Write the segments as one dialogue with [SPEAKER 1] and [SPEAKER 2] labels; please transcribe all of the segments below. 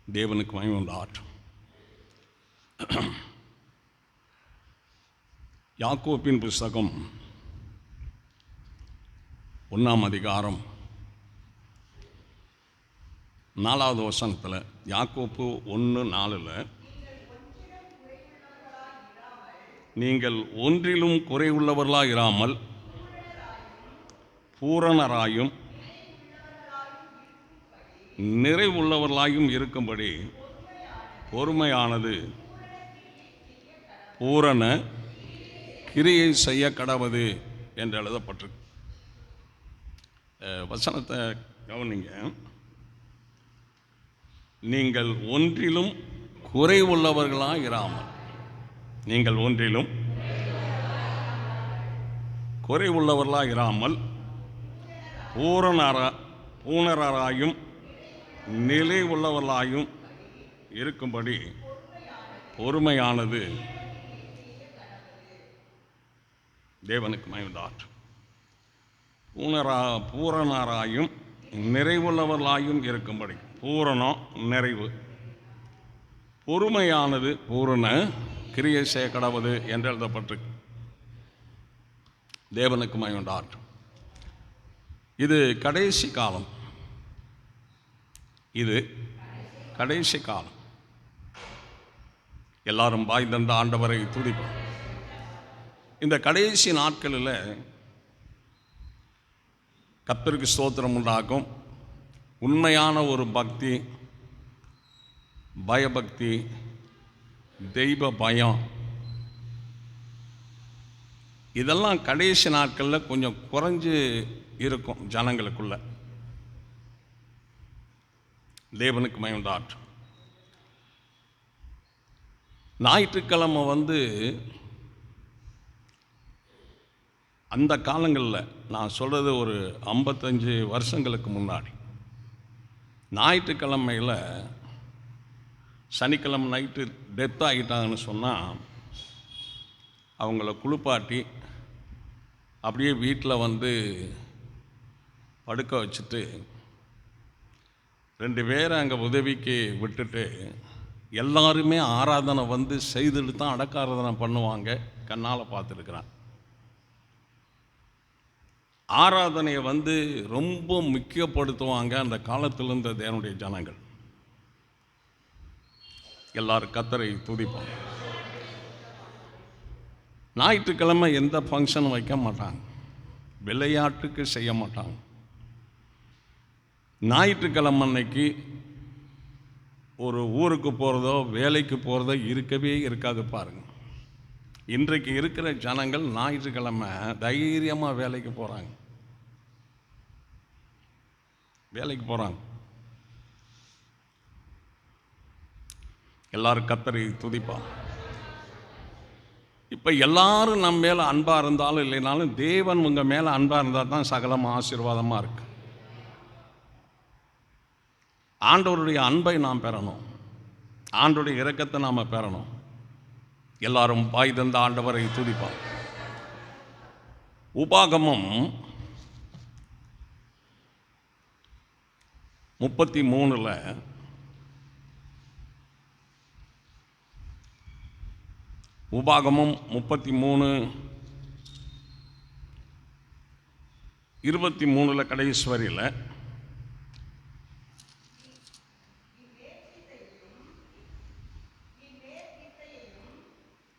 [SPEAKER 1] தேவனுக்கு மகிமை உண்டாகட்டும். யாக்கோபின் புஸ்தகம் 1ஆம் அதிகாரம் 4வது வசனத்தில், யாக்கோப்பு 1:4, நீங்கள் ஒன்றிலும் குறைவுள்ளவர்களாக இராமல் பூரணராயும் நிறைவுள்ளவர்களாயும் இருக்கும்படி பொறுமையானது பூரண கிரியை செய்ய கடவது என்று எழுதப்பட்டிருக்கு. வசனத்தை கவனிங்க. நீங்கள் ஒன்றிலும் குறைவுள்ளவர்களாக இராமல், நீங்கள் ஒன்றிலும் குறைவுள்ளவர்களாக இராமல் பூரணராயும் நிலை உள்ளவர்களாயும் இருக்கும்படி பொறுமையானது தேவனுக்கு மகிமை உண்டாகட்டும். பூரணராயும் நிறைவுள்ளவர்களாயும் இருக்கும்படி, பூரணம் நிறைவு, பொறுமையானது பூரண கிரியை செய்ய கடவுது என்று எழுதப்பட்டிருக்கு. தேவனுக்கு மகிமை உண்டாகட்டும். இது கடைசி காலம், இது கடைசி காலம். எல்லாரும் வாய் தந்த ஆண்டவரை துதிப்போம். இந்த கடைசி நாட்களில் கர்த்தருக்கு ஸ்தோத்திரம் உண்டாகும். உண்மையான ஒரு பக்தி, பயபக்தி, தெய்வ பயம், இதெல்லாம் கடைசி நாட்களில் கொஞ்சம் குறைஞ்சு இருக்கும் ஜனங்களுக்குள்ள. தேவனுக்கு மகிமை உண்டாகட்டும். ஞாயிற்றுக்கிழமை அந்த காலங்களில், நான் சொல்கிறது ஒரு 55 வருஷங்களுக்கு முன்னாடி, ஞாயிற்றுக்கிழமையில் சனிக்கிழமை நைட்டு டெத் ஆகிட்டாங்கன்னு சொன்னால் அவங்கள குளிப்பாட்டி அப்படியே வீட்டில் படுக்க வச்சுட்டு 2 பேரை அங்கே உதவிக்கு விட்டுட்டு எல்லாருமே ஆராதனை செய்துட்டு தான் அடக்காராதனை பண்ணுவாங்க. கண்ணால் பார்த்துருக்குறேன். ஆராதனையை ரொம்ப முக்கியப்படுத்துவாங்க அந்த காலத்தில் இருந்த தேவனுடைய ஜனங்கள். எல்லாரும் கர்த்தரை துதிப்போம். ஞாயிற்றுக்கிழமை எந்த ஃபங்க்ஷனும் வைக்க மாட்டாங்க, விளையாட்டுக்கு செய்ய மாட்டாங்க. ஞாயிற்றுக்கிழமை அன்னைக்கு ஒரு ஊருக்கு போகிறதோ வேலைக்கு போகிறதோ இருக்கவே இருக்காது. பாருங்க, இன்றைக்கு இருக்கிற ஜனங்கள் ஞாயிற்றுக்கிழமை தைரியமாக வேலைக்கு போகிறாங்க. எல்லாரும் கர்த்தரை துதிப்பாங்க. இப்போ எல்லாரும் நம்ம மேலே அன்பாக இருந்தாலும் இல்லைனாலும் தேவன் உங்கள் மேலே அன்பாக இருந்தால் தான் சகலமாக ஆசீர்வாதமாக இருக்கு. ஆண்டவருடைய அன்பை நாம் பெறணும், ஆண்டவருடைய இரக்கத்தை நாம் பெறணும். எல்லாரும் வாய் தந்த ஆண்டவரை துதிப்பாங்க. உபாகமம் 33 உபாகமம் 33:23 கடைசி வரியில்,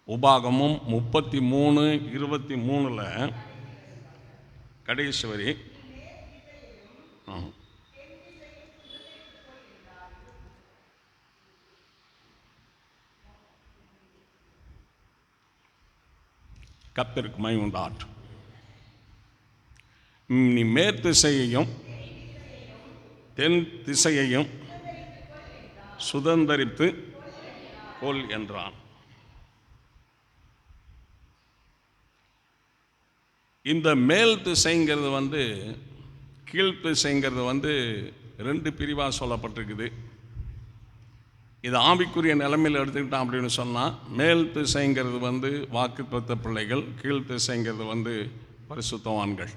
[SPEAKER 1] உபாகமம் 33:23 கடைசி வரி, கர்த்தருக்கு மகிமை உண்டாகட்டும். நீ மேற்திசையையும் தென் திசையையும் சுதந்தரித்து கொள் என்றான். இந்த மேல் திசைங்கிறது கீழ் திசைங்கிறது 2 பிரிவாக சொல்லப்பட்டிருக்குது. இது ஆவிக்குரிய நிலைமையில் எடுத்துக்கிட்டான் அப்படின்னு சொன்னால், மேல் திசைங்கிறது வாக்குத்தத்த பிள்ளைகள், கீழ் திசைங்கிறது பரிசுத்தவான்கள்.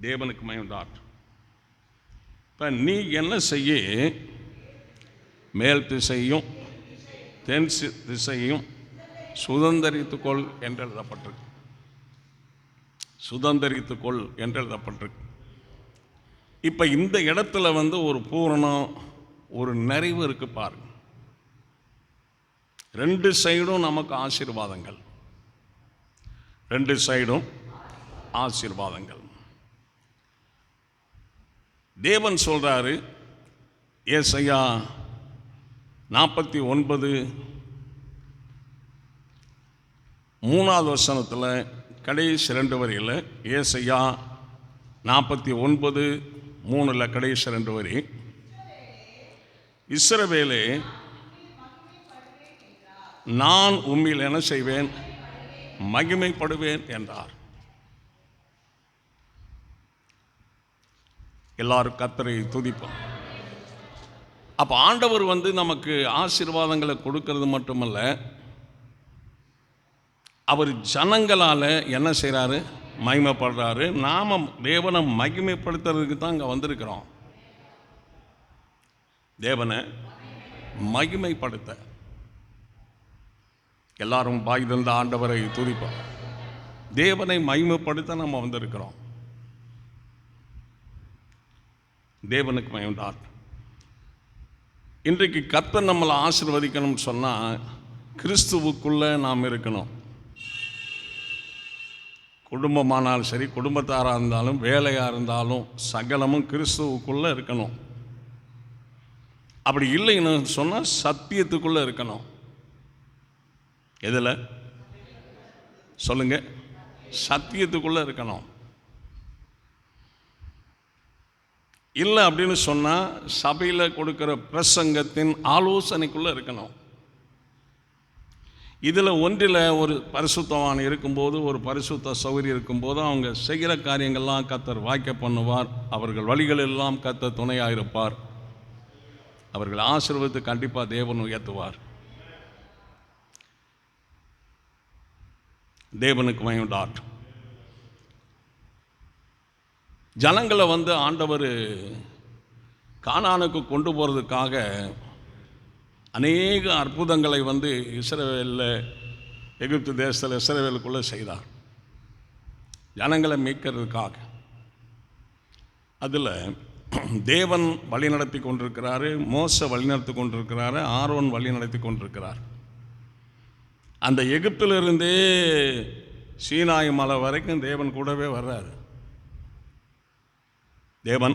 [SPEAKER 1] தேவனுக்கு மகிமை உண்டாகட்டும். இப்போ நீ என்ன செய்ய, மேல் திசையும் தென் திசையும் சுதந்தரித்துக்கொள் என்று எழுதப்பட்டிருக்கு. சுதந்தரித்துக்கொள் என்று எழுதப்பட்டிருக்கு. இப்போ இந்த இடத்துல ஒரு பூரணம், ஒரு நிறைவு இருக்கு பாருங்க. ரெண்டு சைடும் நமக்கு ஆசீர்வாதங்கள், ரெண்டு சைடும் ஆசீர்வாதங்கள். தேவன் சொல்றாரு, ஏசாயா 49:3 கடைசி 2 வரியில், ஏசாயா 49:3 கடைசி 2 வரி, இஸ்ரவேலே நான் உம்மில் என்ன செய்வேன், மகிமைப்படுவேன் என்றார். எல்லாரும் கர்த்தரை துதிப்போம். அப்போ ஆண்டவர் நமக்கு ஆசீர்வாதங்களை கொடுக்கறது மட்டுமல்ல, அவர் ஜனங்களால் என்ன செய்கிறாரு, மகிமைப்படுறாரு. நாம் தேவனை மகிமைப்படுத்துறதுக்கு தான் இங்கே வந்திருக்கிறோம். தேவனை மகிமைப்படுத்த எல்லாரும் பாய் தந்த ஆண்டவரை துதிப்போம். தேவனை மகிமைப்படுத்த நம்ம வந்திருக்கிறோம். தேவனுக்கு மகிமைண்டார். இன்றைக்கு கர்த்தர் நம்மளை ஆசீர்வதிக்கணும்னு சொன்னால் கிறிஸ்துவுக்குள்ளே நாம் இருக்கணும். குடும்பமானாலும் சரி, குடும்பத்தாராக இருந்தாலும், வேலையாக இருந்தாலும், சகலமும் கிறிஸ்துவுக்குள்ளே இருக்கணும். அப்படி இல்லைன்னு சொன்னால் சத்தியத்துக்குள்ளே இருக்கணும். எதில் சொல்லுங்க, சத்தியத்துக்குள்ளே இருக்கணும். இல்லை அப்படின்னு சொன்னால் சபையில் கொடுக்குற பிரசங்கத்தின் ஆலோசனைக்குள்ளே இருக்கணும். இதில் ஒன்றில் ஒரு பரிசுத்தவான் இருக்கும்போது, ஒரு பரிசுத்த சௌகரியம் இருக்கும்போது அவங்க செய்கிற காரியங்கள்லாம் கர்த்தர் வாய்க்க பண்ணுவார். அவர்கள் வழிகளெல்லாம் கர்த்தர் துணையாக இருப்பார். அவர்கள் ஆசீர்வாதத்தை கண்டிப்பாக தேவன் உயர்த்துவார். தேவனுக்கு மகிமையுண்டார். ஜனங்களை ஆண்டவர் கானானுக்கு கொண்டு போகிறதுக்காக அநேக அற்புதங்களை இஸ்ரவேலில், எகிப்து தேசத்தில் இஸ்ரவேலுக்குள்ளே செய்தார், ஜனங்களை மீட்கிறதுக்காக. அதில் தேவன் வழி நடத்தி கொண்டிருக்கிறாரு, மோசே வழி நடத்தி கொண்டிருக்கிறாரு, ஆரோன் வழி நடத்தி கொண்டிருக்கிறார். அந்த எகிப்திலிருந்தே சீனாய் மலை வரைக்கும் தேவன் கூடவே வர்றாரு. தேவன்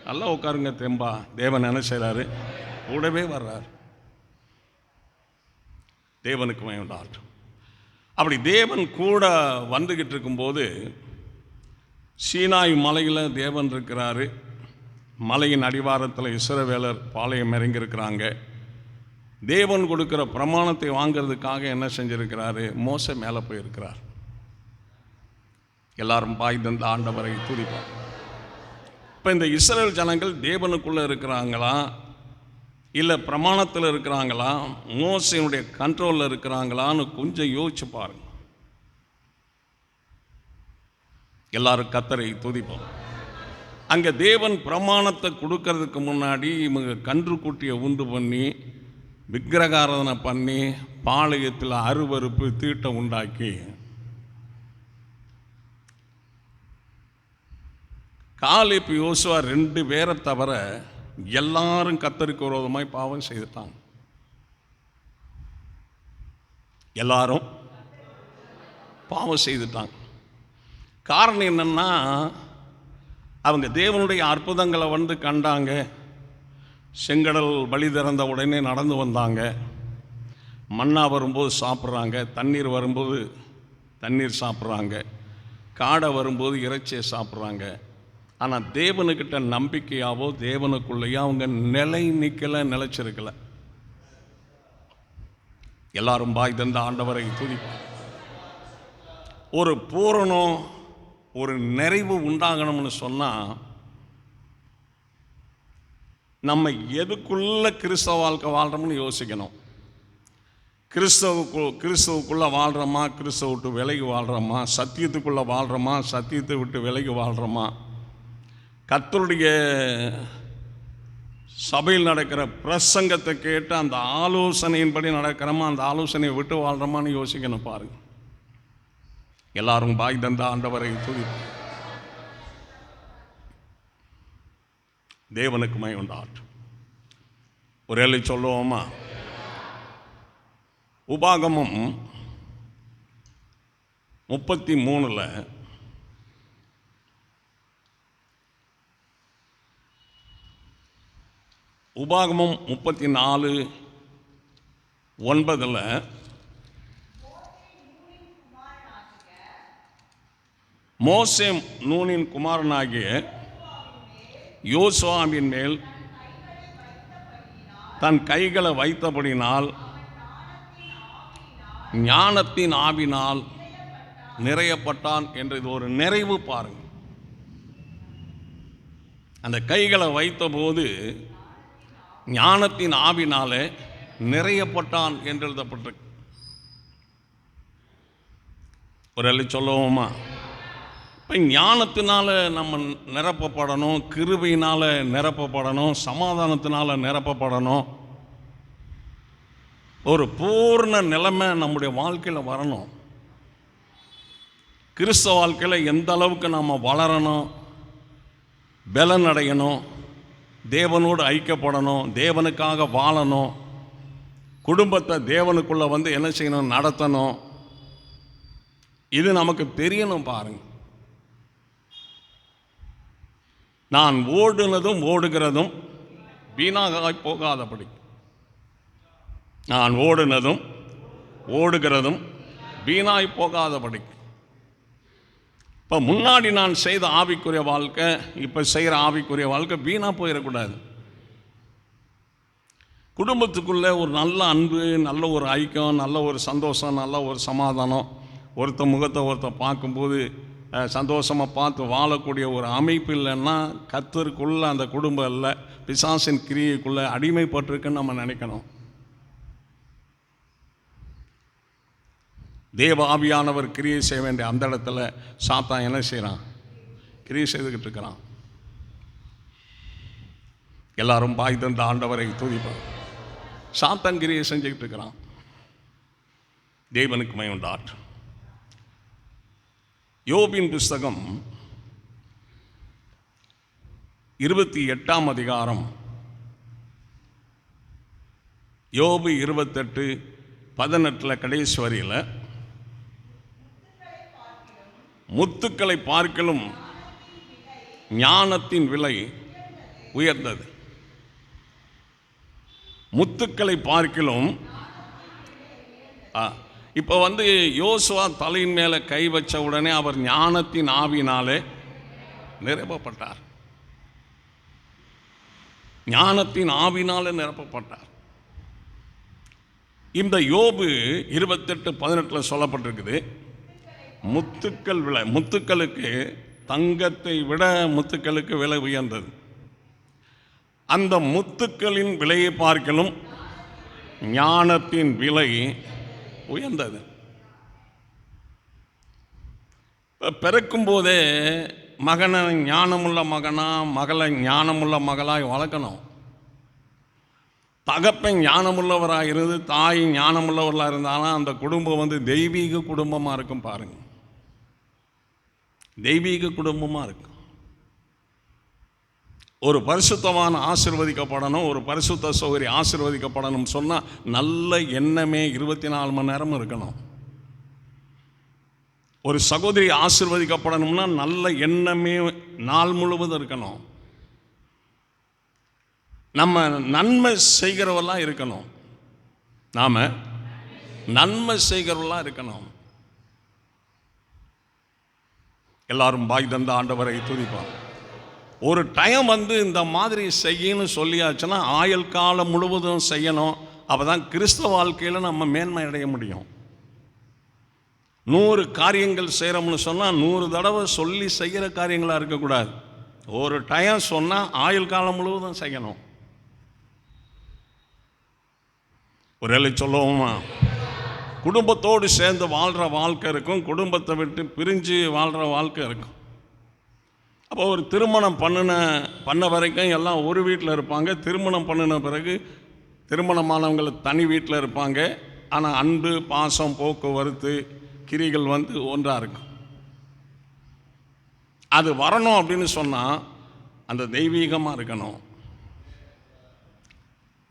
[SPEAKER 1] நல்லா உட்காருங்க தெம்பா, தேவன் என்ன செய்கிறாரு, கூடவே வர்றார். தேவனுக்கு மகிமையுண்டார். அப்படி தேவன் கூட வந்துக்கிட்டு இருக்கும்போது சீனாய் மலையில் தேவன் இருக்கிறாரு. மலையின் அடிவாரத்தில் இஸ்ரவேலர் பாளையம் இறங்கியிருக்கிறாங்க. தேவன் கொடுக்குற பிரமாணத்தை வாங்கிறதுக்காக என்ன செஞ்சிருக்கிறாரு, மோசே மேலே போயிருக்கிறார். எல்லாரும் பாய் தந்த ஆண்டவரை துதிப்பார். இப்போ இந்த இஸ்ரவேல் ஜனங்கள் தேவனுக்குள்ளே இருக்கிறாங்களா, இல்லை பிரமாணத்தில் இருக்கிறாங்களா, மோசேனுடைய கண்ட்ரோலில் இருக்கிறாங்களான்னு கொஞ்சம் யோசிச்சு பாருங்க. எல்லாரும் கர்த்தரை துதிப்போம். அங்கே தேவன் பிரமாணத்தை கொடுக்கறதுக்கு முன்னாடி இவங்க கன்றுக்குட்டியை உண்டு பண்ணி விக்கிரகாராதனை பண்ணி பாளையத்தில் அருவருப்பு தீட்டம் உண்டாக்கி காலேப் யோசுவா 2 பேரை தவிர எல்லாரும் கர்த்தருக்கு விரோதமாய் பாவம் செய்துட்டாங்க. எல்லாரும் பாவம் செய்துட்டாங்க. காரணம் என்னன்னா, அவங்க தேவனுடைய அற்புதங்களை கண்டாங்க. செங்கடல் வழி திறந்த உடனே நடந்து வந்தாங்க. மன்னா வரும்போது சாப்பிட்றாங்க, தண்ணீர் வரும்போது தண்ணீர் சாப்பிட்றாங்க, காடை வரும்போது இறைச்சியை சாப்பிட்றாங்க. ஆனால் தேவனுக்கிட்ட நம்பிக்கையாவோ தேவனுக்குள்ளேயோ அவங்க நிலைச்சிருக்கல. எல்லாரும் பாய் தந்த ஆண்டவரை துதிப்பார். ஒரு பூரணம், ஒரு நிறைவு உண்டாகணும்னு சொன்னால் நம்ம எதுக்குள்ள கிறிஸ்தவ வாழ்க்கை வாழ்கிறோம்னு யோசிக்கணும். கிறிஸ்தவுக்குள்ளே வாழ்கிறோமா, கிறிஸ்தவ விட்டு விலகி வாழ்கிறோமா, சத்தியத்துக்குள்ளே வாழ்கிறோமா, சத்தியத்தை விட்டு விலகி வாழ்கிறோமா, கர்த்தருடைய சபையில் நடக்கிற பிரசங்கத்தை கேட்டு அந்த ஆலோசனையின்படி நடக்கிறோமா, அந்த ஆலோசனையை விட்டு வாழ்கிறோமான்னு யோசிக்கணும். பாருங்க, எல்லாரும் பாய் தந்த ஆண்டவரை துதி. தேவனுக்கு மகிமை உண்டாகட்டும். ஒரு எல்லை சொல்லுவோமா? உபாகமம் 33 உபாகமம் 34:9 மோசே நூனின் குமாரனாகிய யோசுவாவின் மேல் தன் கைகளை வைத்தபடினால் ஞானத்தின் ஆவினால் நிறையப்பட்டான் என்று இது ஒரு நிறைவு. பாருங்க, அந்த கைகளை வைத்தபோது ஞானத்தின் ஆவினாலே நிறையப்பட்டான் என்று எழுதப்பட்டிருக்கு. ஒரு எல்லை சொல்லுவோமா? இப்போ ஞானத்தினால நம்ம நிரப்பப்படணும், கிருபையினால் நிரப்பப்படணும், சமாதானத்தினால நிரப்பப்படணும். ஒரு பூர்ண நிலைமை நம்முடைய வாழ்க்கையில் வரணும். கிறிஸ்தவ வாழ்க்கையில் எந்த அளவுக்கு நம்ம வளரணும், பலன் அடையணும், தேவனோடு ஐக்கியப்படணும், தேவனுக்காக வாழணும், குடும்பத்தை தேவனுக்குள்ளே என்ன செய்யணும், நடத்தணும். இது நமக்கு தெரியணும். பாருங்க, நான் ஓடுனதும் ஓடுகிறதும் வீணாக போகாதபடி, நான் ஓடுனதும் ஓடுகிறதும் வீணாய் போகாதபடி. இப்போ முன்னாடி நான் செய்த ஆவிக்குரிய வாழ்க்கை, இப்போ செய்கிற ஆவிக்குரிய வாழ்க்கை வீணாக போயிடக்கூடாது. குடும்பத்துக்குள்ளே ஒரு நல்ல அன்பு, நல்ல ஒரு ஐக்கியம், நல்ல ஒரு சந்தோஷம், நல்ல ஒரு சமாதானம், ஒருத்த முகத்தை ஒருத்த பார்க்கும்போது சந்தோஷமாக பார்த்து வாழக்கூடிய ஒரு அமைப்பு இல்லைன்னா கர்த்தருக்குள்ளே அந்த குடும்பம் இல்லை, பிசாசின் கிரியைக்குள்ளே அடிமைப்பட்டிருக்குன்னு நம்ம நினைக்கணும். தேவ ஆவியானவர் கிரியை செய்ய வேண்டிய அந்த இடத்துல சாத்தான் என்ன செய்கிறான்? கிரியை செய்துக்கிட்டு இருக்கிறான். எல்லாரும் பாய் தந்த ஆண்டவரை துதிப்பான். சாத்தான் கிரியை செஞ்சுக்கிட்டு இருக்கிறான். தேவனுக்கு மகிமை உண்டாகட்டும். யோபின் புஸ்தகம் 28ஆம் அதிகாரம், யோபு 28:18 கடைசி வரியில், முத்துக்களை பார்க்கிலும் ஞானத்தின் விலை உயர்ந்தது. முத்துக்களை பார்க்கிலும் இப்போ யோசுவா தலையின் மேலே கை வச்ச உடனே அவர் ஞானத்தின் ஆவினாலே நிரப்பப்பட்டார். ஞானத்தின் ஆவினாலே நிரப்பப்பட்டார். இந்த யோபு 28:18 சொல்லப்பட்டிருக்குது, முத்துக்கள் விலை, முத்துக்களுக்கு தங்கத்தை விட முத்துக்களுக்கு விலை உயர்ந்தது. அந்த முத்துக்களின் விலையை பார்க்கலும் ஞானத்தின் விலை உயர்ந்தது. பிறக்கும் போதே மகனை ஞானமுள்ள மகனா, மகளை ஞானமுள்ள மகளாய் வளர்க்கணும். தகப்பன் ஞானமுள்ளவராக இருந்து தாய் ஞானமுள்ளவர்களாக இருந்தாலும் அந்த குடும்பம் தெய்வீக குடும்பமாக இருக்கும். பாருங்கள், தெய்வீக குடும்பமாக இருக்கும். ஒரு பரிசுத்தமான ஆசீர்வதிக்கப்படணும், ஒரு பரிசுத்த சௌகரி ஆசீர்வதிக்கப்படணும் சொன்னால் நல்ல எண்ணமே 24 மணி நேரமும் இருக்கணும். ஒரு சகோதரி ஆசீர்வதிக்கப்படணும்னா நல்ல எண்ணமே நாள் முழுவதும் இருக்கணும். நம்ம நன்மை செய்கிறவெல்லாம் இருக்கணும். நாம் நன்மை செய்கிறவெல்லாம் இருக்கணும். எல்லாரும் பாய் தந்த ஆண்டவரை துதிப்பான். ஒரு டைம் இந்த மாதிரி செய்யணும்னு சொல்லியாச்சுன்னா ஆயுள் காலம் முழுவதும் செய்யணும். அப்போ தான் கிறிஸ்தவ வாழ்க்கையில் நம்ம மேன்மை அடைய முடியும். 100 காரியங்கள் செய்கிறோம்னு சொன்னால் 100 தடவை சொல்லி செய்கிற காரியங்களாக இருக்கக்கூடாது. ஒரு டைம் சொன்னால் ஆயுள் காலம் முழுவதும் செய்யணும். ஒரு வேளை சொல்லுவோமா? குடும்பத்தோடு சேர்ந்து வாழ்கிற வாழ்க்கை இருக்கும், குடும்பத்தை விட்டு பிரிஞ்சு வாழ்கிற வாழ்க்கை இருக்கும். அப்போ ஒரு திருமணம் பண்ண வரைக்கும் எல்லாம் ஒரு வீட்டில் இருப்பாங்க. திருமணம் பண்ணின பிறகு திருமணமானவங்களை தனி வீட்டில் இருப்பாங்க. ஆனால் அன்பு, பாசம், போக்குவரத்து, கிரிகள் ஒன்றாக இருக்கும். அது வரணும் அப்படின்னு சொன்னால் அந்த தெய்வீகமாக இருக்கணும்.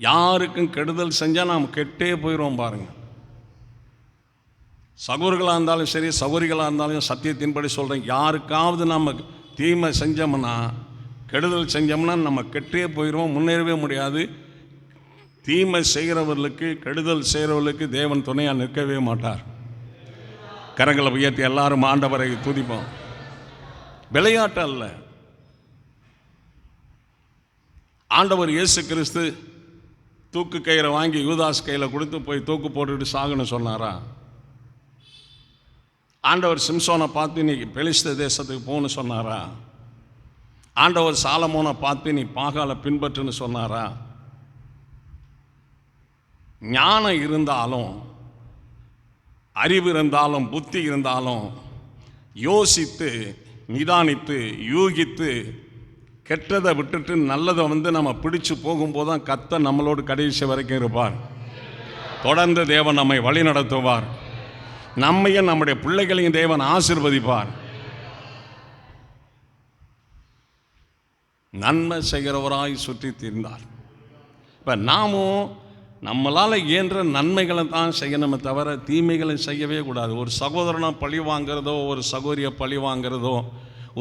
[SPEAKER 1] யாருக்கும் கெடுதல் செஞ்சால் நாம் கெட்டே போயிடுவோம் பாருங்கள். சகோதரர்களாக இருந்தாலும் சரி, சகோதரிகளாக இருந்தாலும் சத்தியத்தின்படி சொல்கிறேன், யாருக்காவது நம்ம தீமை செஞ்சோம்னா, கெடுதல் செஞ்சோம்னா நம்ம கெட்டே போயிடுவோம், முன்னேறவே முடியாது. தீமை செய்கிறவர்களுக்கு, கெடுதல் செய்கிறவர்களுக்கு தேவன் துணையாக நிற்கவே மாட்டார். கரங்களை உயர்த்தி எல்லாரும் ஆண்டவரை துதிப்போம். விளையாட்டு அல்ல. ஆண்டவர் இயேசு கிறிஸ்து தூக்கு கயிறை வாங்கி யூதாஸ் கையில் கொடுத்து போய் தூக்கு போட்டுட்டு சாகுன்னு சொன்னாரா? ஆண்டவர் சிம்சோனை பார்த்து நீ பெலிஸ்த தேசத்துக்கு போன்னு சொன்னாரா? ஆண்டவர் சாலமோனை பார்த்து நீ பாகாலை பின்பற்றுன்னு சொன்னாரா? ஞானம் இருந்தாலும், அறிவு இருந்தாலும், புத்தி இருந்தாலும் யோசித்து, நிதானித்து, யூகித்து, கெட்டதை விட்டுட்டு நல்லதை நம்ம பிடிச்சு போகும்போது தான் கர்த்தர் நம்மளோடு கடைசி வரைக்கும் இருப்பார். தொடர்ந்து தேவன் நம்மை வழி நடத்துவார். நம்மையும் நம்முடைய பிள்ளைகளையும் தேவன் ஆசீர்வதிப்பார். நன்மை செய்கிறவராய் சுற்றி தீர்ந்தார். இப்போ நாமும் நம்மளால் இயன்ற நன்மைகளை தான் செய்யணுமே தவிர தீமைகளை செய்யவே கூடாது. ஒரு சகோதரனை பழி வாங்கிறதோ, ஒரு சகோதரியை பழி வாங்கிறதோ,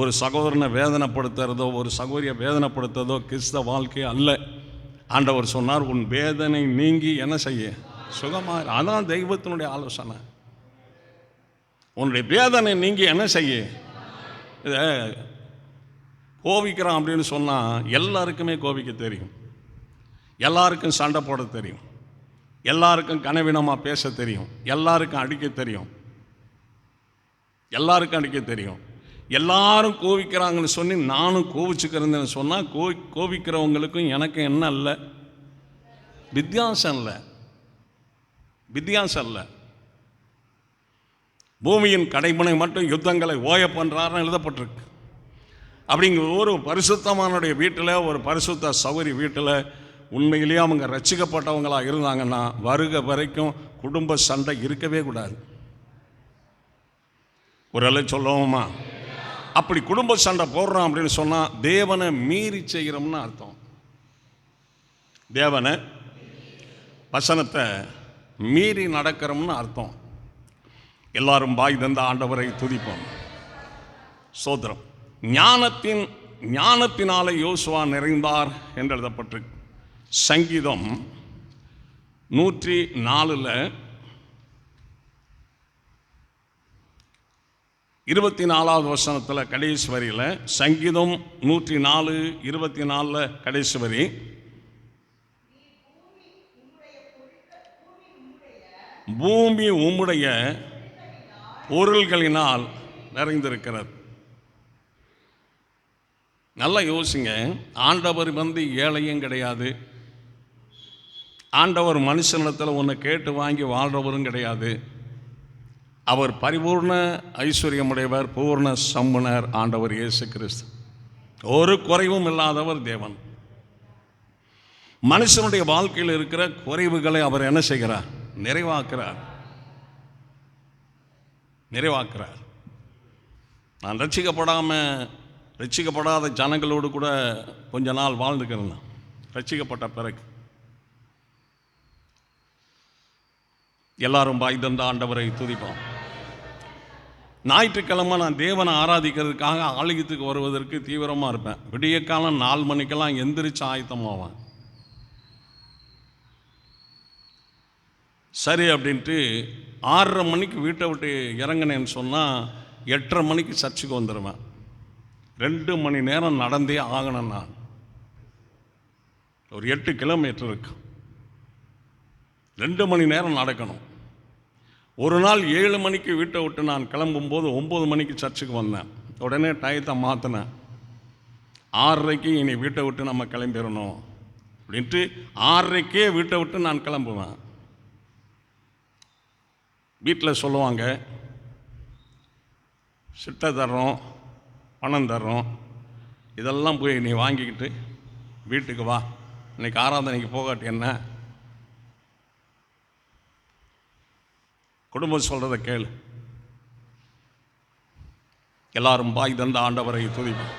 [SPEAKER 1] ஒரு சகோதரனை வேதனைப்படுத்துறதோ, ஒரு சகோதரியை வேதனைப்படுத்துறதோ கிறிஸ்தவ வாழ்க்கை அல்ல. ஆண்டவர் சொன்னார், உன் வேதனை நீங்கி என்ன செய்ய சுகமாக. அதான் தெய்வத்தினுடைய ஆலோசனை. உன்னுடைய வேதனை நீங்கி என்ன செய்ய. இதை கோபிக்கிறான் அப்படின்னு சொன்னால் எல்லாருக்குமே கோபிக்க தெரியும், எல்லாருக்கும் சண்டை போட தெரியும், எல்லாருக்கும் கனவீனமாக பேச தெரியும், எல்லாருக்கும் அடிக்க தெரியும், எல்லாருக்கும் அடிக்க தெரியும். எல்லாரும் கோபிக்கிறாங்கன்னு சொல்லி நானும் கோபிச்சுக்கிறேன்னு சொன்னால் கோபிக்கிறவங்களுக்கும் எனக்கும் என்ன இல்லை, வித்தியாசம் இல்லை, வித்தியாசம் இல்லை. பூமியின் கடைமுனை மட்டும் யுத்தங்களை ஓய பண்ணுறாருன்னு எழுதப்பட்டிருக்கு. அப்படிங்கிற ஒரு பரிசுத்தமானுடைய வீட்டில், ஒரு பரிசுத்த சௌகரி வீட்டில் உண்மையிலேயே அவங்க ரட்சிக்கப்பட்டவங்களாக இருந்தாங்கன்னா வருக வரைக்கும் குடும்ப சண்டை இருக்கவே கூடாது. ஒரு அளவு சொல்லுவோமா? அப்படி குடும்ப சண்டை போடுறோம் அப்படின்னு சொன்னால் தேவனை மீறி செய்கிறோம்னு அர்த்தம். தேவனை வசனத்தை மீறி நடக்கிறோம்னு அர்த்தம். எல்லாரும் பாய் தந்த ஆண்டவரை துதிப்போம். சோதரம். ஞானத்தினால யோசுவா நிறைந்தார் என்று எழுதப்பட்டிருக்கு. சங்கீதம் 104 24வது வசனத்தில் கடைசி வரியில், சங்கீதம் 104 24 கடைசி வரி, பூமி உம்முடைய பொருள்களினால் நிறைந்திருக்கிறது. நல்லா யோசிங்க. ஆண்டவர் ஏழையும் கிடையாது. ஆண்டவர் மனுஷனிடத்தில் ஒன்று கேட்டு வாங்கி வாழ்கிறவரும் கிடையாது. அவர் பரிபூர்ண ஐஸ்வர்யமுடையவர், பூர்ண சம்பனர் ஆண்டவர் இயேசு கிறிஸ்து. ஒரு குறைவும் இல்லாதவர் தேவன். மனுஷனுடைய வாழ்க்கையில் இருக்கிற குறைவுகளை அவர் என்ன செய்கிறார்? நிறைவாக்குறார். நான் ரட்சிக்கப்படாத ஜனங்களோடு கூட கொஞ்ச நாள் வாழ்ந்துக்கிறேன். ரட்சிக்கப்பட்ட பிறகு எல்லாரும் பாய் தந்த ஆண்டவரை துதிப்போம். ஞாயிற்றுக்கிழமை நான் தேவனை ஆராதிக்கிறதுக்காக ஆலயத்துக்கு வருவதற்கு தீவிரமாக இருப்பேன். விடிய காலம் 4 மணிக்கெல்லாம் எந்திரிச்சு ஆயத்தமாவேன். சரி அப்படின்ட்டு 6:30 மணிக்கு வீட்டை விட்டு இறங்கினேன்னு சொன்னால் 8:30 மணிக்கு சர்ச்சுக்கு வந்துடுவேன். 2 மணி நேரம் நடந்தே ஆகணும். நான் ஒரு 8 கிலோமீட்டர் இருக்கு. 2 மணி நேரம் நடக்கணும். ஒரு நாள் 7 மணிக்கு வீட்டை விட்டு நான் கிளம்பும்போது 9 மணிக்கு சர்ச்சுக்கு வந்தேன். உடனே டயத்தை மாற்றினேன். 6:30க்கு இனி வீட்டை விட்டு நம்ம கிளம்பிடணும் அப்படின்ட்டு 6:30க்கே வீட்டை விட்டு நான் கிளம்புவேன். வீட்டில் சொல்லுவாங்க, சிட்டை தர்றோம், பணம் தர்றோம், இதெல்லாம் போய் நீ வாங்கிக்கிட்டு வீட்டுக்கு வா, இன்னைக்கு ஆராதனைக்கு போகாட்டி என்ன? குடும்பம் சொல்கிறத கேளு. எல்லாரும் பாய் தந்த ஆண்டவரை துதிப்போம்.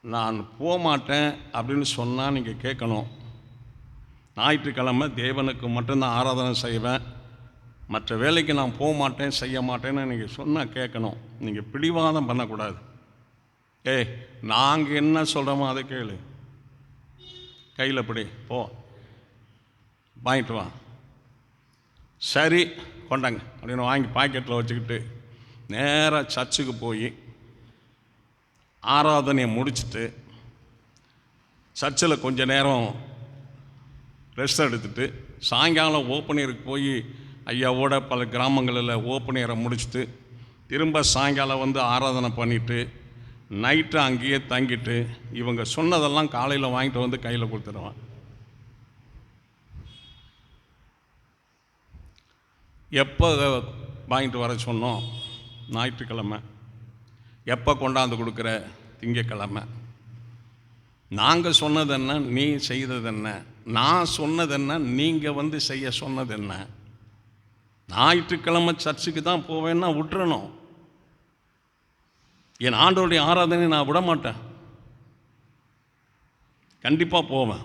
[SPEAKER 1] நான் போகமாட்டேன் அப்படின்னு சொன்னால் நீங்கள் கேட்கணும். ஞாயிற்றுக்கிழமை தேவனுக்கு மட்டும்தான் ஆராதனை செய்வேன், மற்ற வேலைக்கு நான் போக மாட்டேன் செய்ய மாட்டேன்னு நீங்கள் சொன்னால் கேட்கணும். நீங்கள் பிடிவாதம் பண்ணக்கூடாது. நாங்கள் என்ன சொல்கிறோமோ அதை கேளு. கையில் பிடி, போ வாங்கிட்டு வா. சரி கொண்டாங்க அப்படின்னு வாங்கி பாக்கெட்டில் வச்சுக்கிட்டு நேராக சர்ச்சுக்கு போய் ஆராதனையை முடிச்சுட்டு சர்ச்சில் கொஞ்ச நேரம் ரெஸ்ட் எடுத்துட்டு சாயங்காலம் ஓப்பனியருக்கு போய் ஐயாவோட பல கிராமங்களில் ஓப்பனியரை முடிச்சுட்டு திரும்ப சாயங்காலம் வந்து ஆராதனை பண்ணிவிட்டு நைட்டு அங்கேயே தங்கிட்டு இவங்க சொன்னதெல்லாம் காலையில் வாங்கிட்டு வந்து கையில் கொடுத்துருவான். எப்போ வாங்கிட்டு வர சொன்னோம்? ஞாயிற்றுக்கிழமை. எப்போ கொண்டாந்து கொடுக்குற? திங்கக்கிழமை. நாங்கள் சொன்னது என்ன, நீ செய்தது என்ன? நான் சொன்னது என்ன, நீங்கள் வந்து செய்ய சொன்னது என்ன? ஞாயிற்றுக்கிழமை சர்ச்சுக்கு தான் போவேன்னா விட்டுறணும். என் ஆண்டவருடைய ஆராதனை நான் விட மாட்டேன், கண்டிப்பாக போவேன்.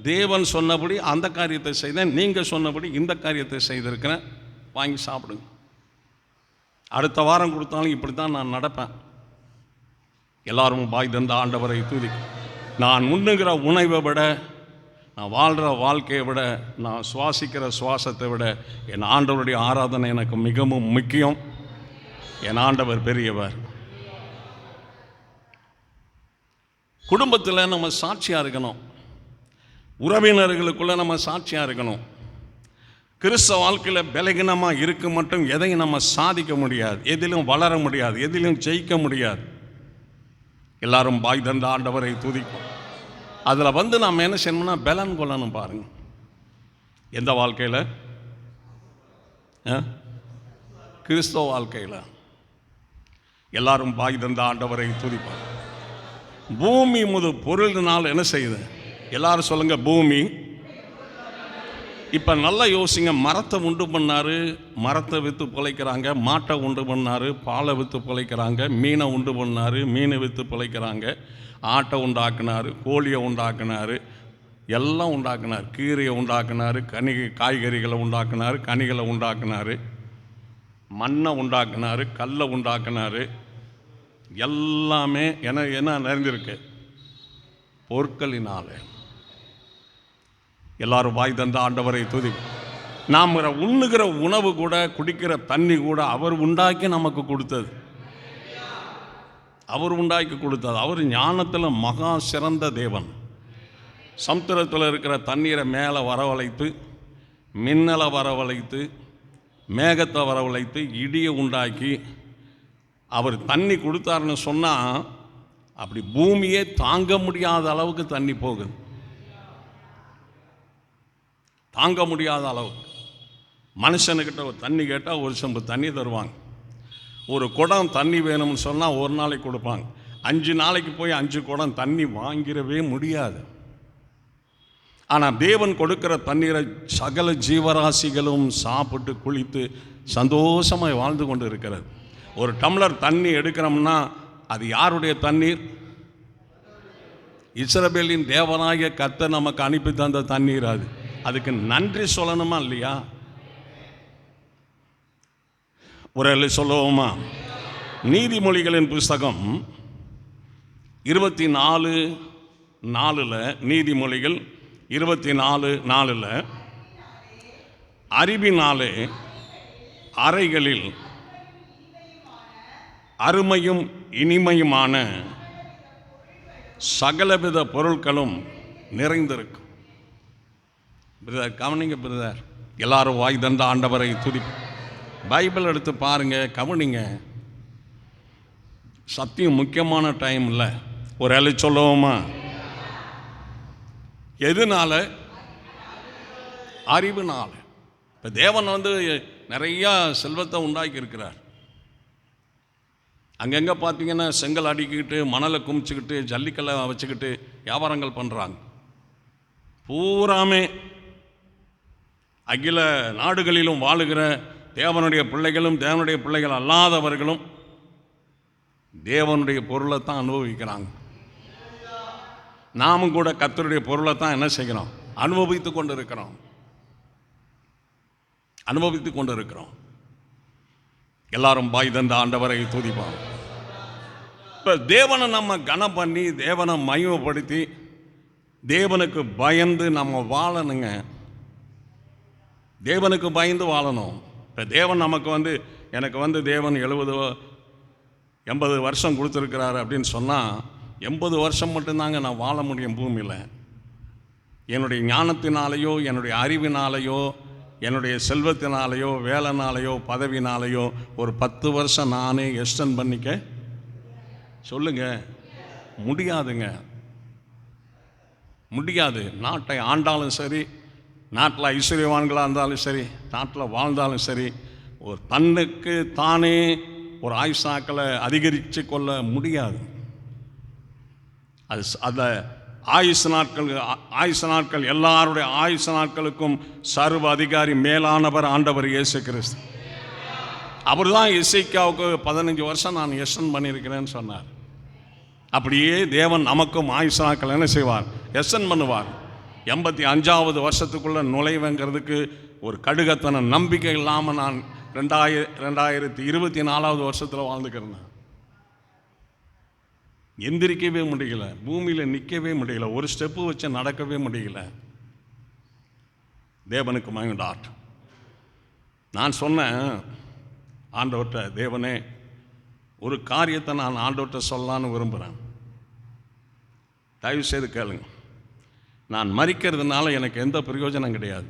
[SPEAKER 1] தேவன் சொன்னபடி அந்த காரியத்தை செய்தேன், நீங்கள் சொன்னபடி இந்த காரியத்தை செய்திருக்கிறேன், வாங்கி சாப்பிடுங்க. அடுத்த வாரம் கொடுத்தாலும் இப்படி தான் நான் நடப்பேன். எல்லாரும் பாய் தந்த ஆண்டவரை துதி. நான் உண்ணுகிற உணவை விட, நான் வாழ்கிற வாழ்க்கையை விட, நான் சுவாசிக்கிற சுவாசத்தை விட என் ஆண்டவருடைய ஆராதனை எனக்கு மிகவும் முக்கியம். என் ஆண்டவர் பெரியவர். குடும்பத்தில் நம்ம சாட்சியாக இருக்கணும், உறவினர்களுக்குள்ளே நம்ம சாட்சியாக இருக்கணும். கிறிஸ்தவ வாழ்க்கையில் பலகீனமாக இருக்க மட்டும் எதையும் நம்ம சாதிக்க முடியாது, எதிலும் வளர முடியாது, எதிலும் ஜெயிக்க முடியாது. எல்லாரும் பாய் தந்த ஆண்டவரை துதிக்கும். அதில் வந்து நாம் என்ன செய்யணும்னா பலன் கொள்ளணும். பாருங்கள், எந்த வாழ்க்கையில்? கிறிஸ்தவ வாழ்க்கையில். எல்லாரும் பாய் தந்த ஆண்டவரை துதிப்பார். பூமி முது பொருளினால் என்ன செய்யுது? எல்லாரும் சொல்லுங்க, பூமி. இப்போ நல்லா யோசிங்க. மரத்தை உண்டு பண்ணார், மரத்தை விற்று பிழைக்கிறாங்க. மாட்டை உண்டு பண்ணார், பாலை விற்று பிழைக்கிறாங்க. மீனை உண்டு பண்ணார், மீனை விற்று பிழைக்கிறாங்க. ஆட்டை உண்டாக்குனார், கோழியை உண்டாக்குனார், எல்லாம் உண்டாக்குனார். கீரையை உண்டாக்குனார், காய்கறிகளை உண்டாக்குனார், கனிகளை உண்டாக்குனார், மண்ணை உண்டாக்குனார், கல்லை உண்டாக்குனார். எல்லாமே என்ன நிறைந்திருக்கு? பொருட்களினால. எல்லாரும் வாய் தந்த ஆண்டவரை துதி. நாம் உண்ணுகிற உணவு கூட, குடிக்கிற தண்ணி கூட அவர் உண்டாக்கி நமக்கு கொடுத்தது. அவர் ஞானத்தில் மகா சிறந்த தேவன். சமுத்திரத்தில் இருக்கிற தண்ணீரை மேலே வரவழைத்து, மின்னலை வரவழைத்து, மேகத்தை வரவழைத்து, இடியை உண்டாக்கி அவர் தண்ணி கொடுத்தாருன்னு சொன்னால் அப்படி பூமியே தாங்க முடியாத அளவுக்கு தண்ணி போகுது. தாங்க முடியாத அளவுக்கு. மனுஷனுக்கிட்ட ஒரு தண்ணி கேட்டால் ஒரு செம்பு தண்ணி தருவாங்க. ஒரு குடம் தண்ணி வேணும்னு சொன்னால் ஒரு நாளைக்கு கொடுப்பாங்க. 5 நாளைக்கு போய் 5 குடம் தண்ணி வாங்கிடவே முடியாது. ஆனால் தேவன் கொடுக்கிற தண்ணீரை சகல ஜீவராசிகளும் சாப்பிட்டு குளித்து சந்தோஷமாக வாழ்ந்து கொண்டு இருக்கிறது. ஒரு டம்ளர் தண்ணி எடுக்கிறோம்னா அது யாருடைய தண்ணீர்? இஸ்ரவேலின் தேவனாகிய கர்த்தர் நமக்கு அனுப்பி தந்த தண்ணீர். அதுக்கு நன்றி சொல்லணுமா இல்லையா? ஒரு சொல்லுவோமா? நீதிமொழிகளின் புஸ்தகம் 24:4, நீதிமொழிகள் 24:4, அறிவினாலே அறைகளில் அருமையும் இனிமையுமான சகலவித பொருட்களும் நிறைந்திருக்கும். பிரதர் கவனிங்க, பிரதர். எல்லாரும் வாய் தந்த ஆண்டவரை துதி. பைபிள் எடுத்து பாருங்க, கவனிங்க. சத்தியம் முக்கியமான டைம் இல்லை. ஒரு அலை சொல்லுவோமா? எதுனால? அறிவுனால. இப்போ தேவன் நிறையா செல்வத்தை உண்டாக்கி இருக்கிறார். அங்கங்கே பார்த்தீங்கன்னா செங்கல் அடிக்கிட்டு மணலை குமிச்சுக்கிட்டு ஜல்லிக்கல்லை வச்சுக்கிட்டு வியாபாரங்கள் பண்ணுறாங்க. பூராமே அகில நாடுகளிலும் வாழுகிற தேவனுடைய பிள்ளைகளும் தேவனுடைய பிள்ளைகள் அல்லாதவர்களும் தேவனுடைய பொருளை தான் அனுபவிக்கிறாங்க. நாமும் கூட கர்த்தருடைய பொருளை தான் என்ன செய்கிறோம்? அனுபவித்து கொண்டு இருக்கிறோம். எல்லாரும் பாய் தந்த ஆண்டவரை துதிப்பாங்க. இப்போ தேவனை நம்ம கனம் பண்ணி தேவனை மகிமைப்படுத்தி தேவனுக்கு பயந்து நம்ம வாழணுங்க. தேவனுக்கு பயந்து வாழணும். இப்போ தேவன் நமக்கு எனக்கு தேவன் 70-80 வருஷம் கொடுத்துருக்கிறாரு அப்படின்னு சொன்னால் 80 வருஷம் மட்டும்தாங்க நான் வாழ முடியும் பூமியில். என்னுடைய ஞானத்தினாலேயோ என்னுடைய அறிவினாலேயோ என்னுடைய செல்வத்தினாலேயோ வேலைனாலேயோ பதவினாலேயோ ஒரு 10 வருஷம் நானே எக்ஸ்டெண்ட் பண்ணிக்க சொல்லுங்க முடியாது. நாட்டை ஆண்டாலும் சரி, நாட்டில் ஐஸ்வர்யவான்களாக இருந்தாலும் சரி, நாட்டில் வாழ்ந்தாலும் சரி, ஒரு தன்னுக்கு தானே ஒரு ஆயுசாக்களை அதிகரித்து கொள்ள முடியாது. அந்த ஆயுசு நாட்கள் எல்லாருடைய ஆயுசு நாட்களுக்கும் சர்வ அதிகாரி மேலானவர் ஆண்டவர் இயேசு கிறிஸ்து. அவர் தான் எசேக்கியாவுக்கு 15 வருஷம் நான் எக்ஸ்டெண்ட் பண்ணியிருக்கிறேன்னு சொன்னார். அப்படியே தேவன் நமக்கும் ஆயுசு நாட்கள் என்ன செய்வார்? எக்ஸ்டெண்ட் பண்ணுவார். 85வது வருஷத்துக்குள்ளே நுழைவுங்கிறதுக்கு ஒரு கடுகத்தன நம்பிக்கை இல்லாமல் நான் 2024வது வருஷத்தில் வாழ்ந்துக்கிறேன். எந்திரிக்கவே முடியல, பூமியில் நிற்கவே முடியல, ஒரு ஸ்டெப்பு வச்சு நடக்கவே முடியல. தேவனுக்கு மகிமையுண்டாகட்டும். நான் சொன்னேன் ஆண்டவர்கிட்ட, தேவனே ஒரு காரியத்தை நான் ஆண்டவர்கிட்ட சொல்லலான்னு விரும்புகிறேன், தயவு செய்து கேளுங்க. நான் மரிக்கிறதுனால எனக்கு எந்த பிரயோஜனம் கிடையாது.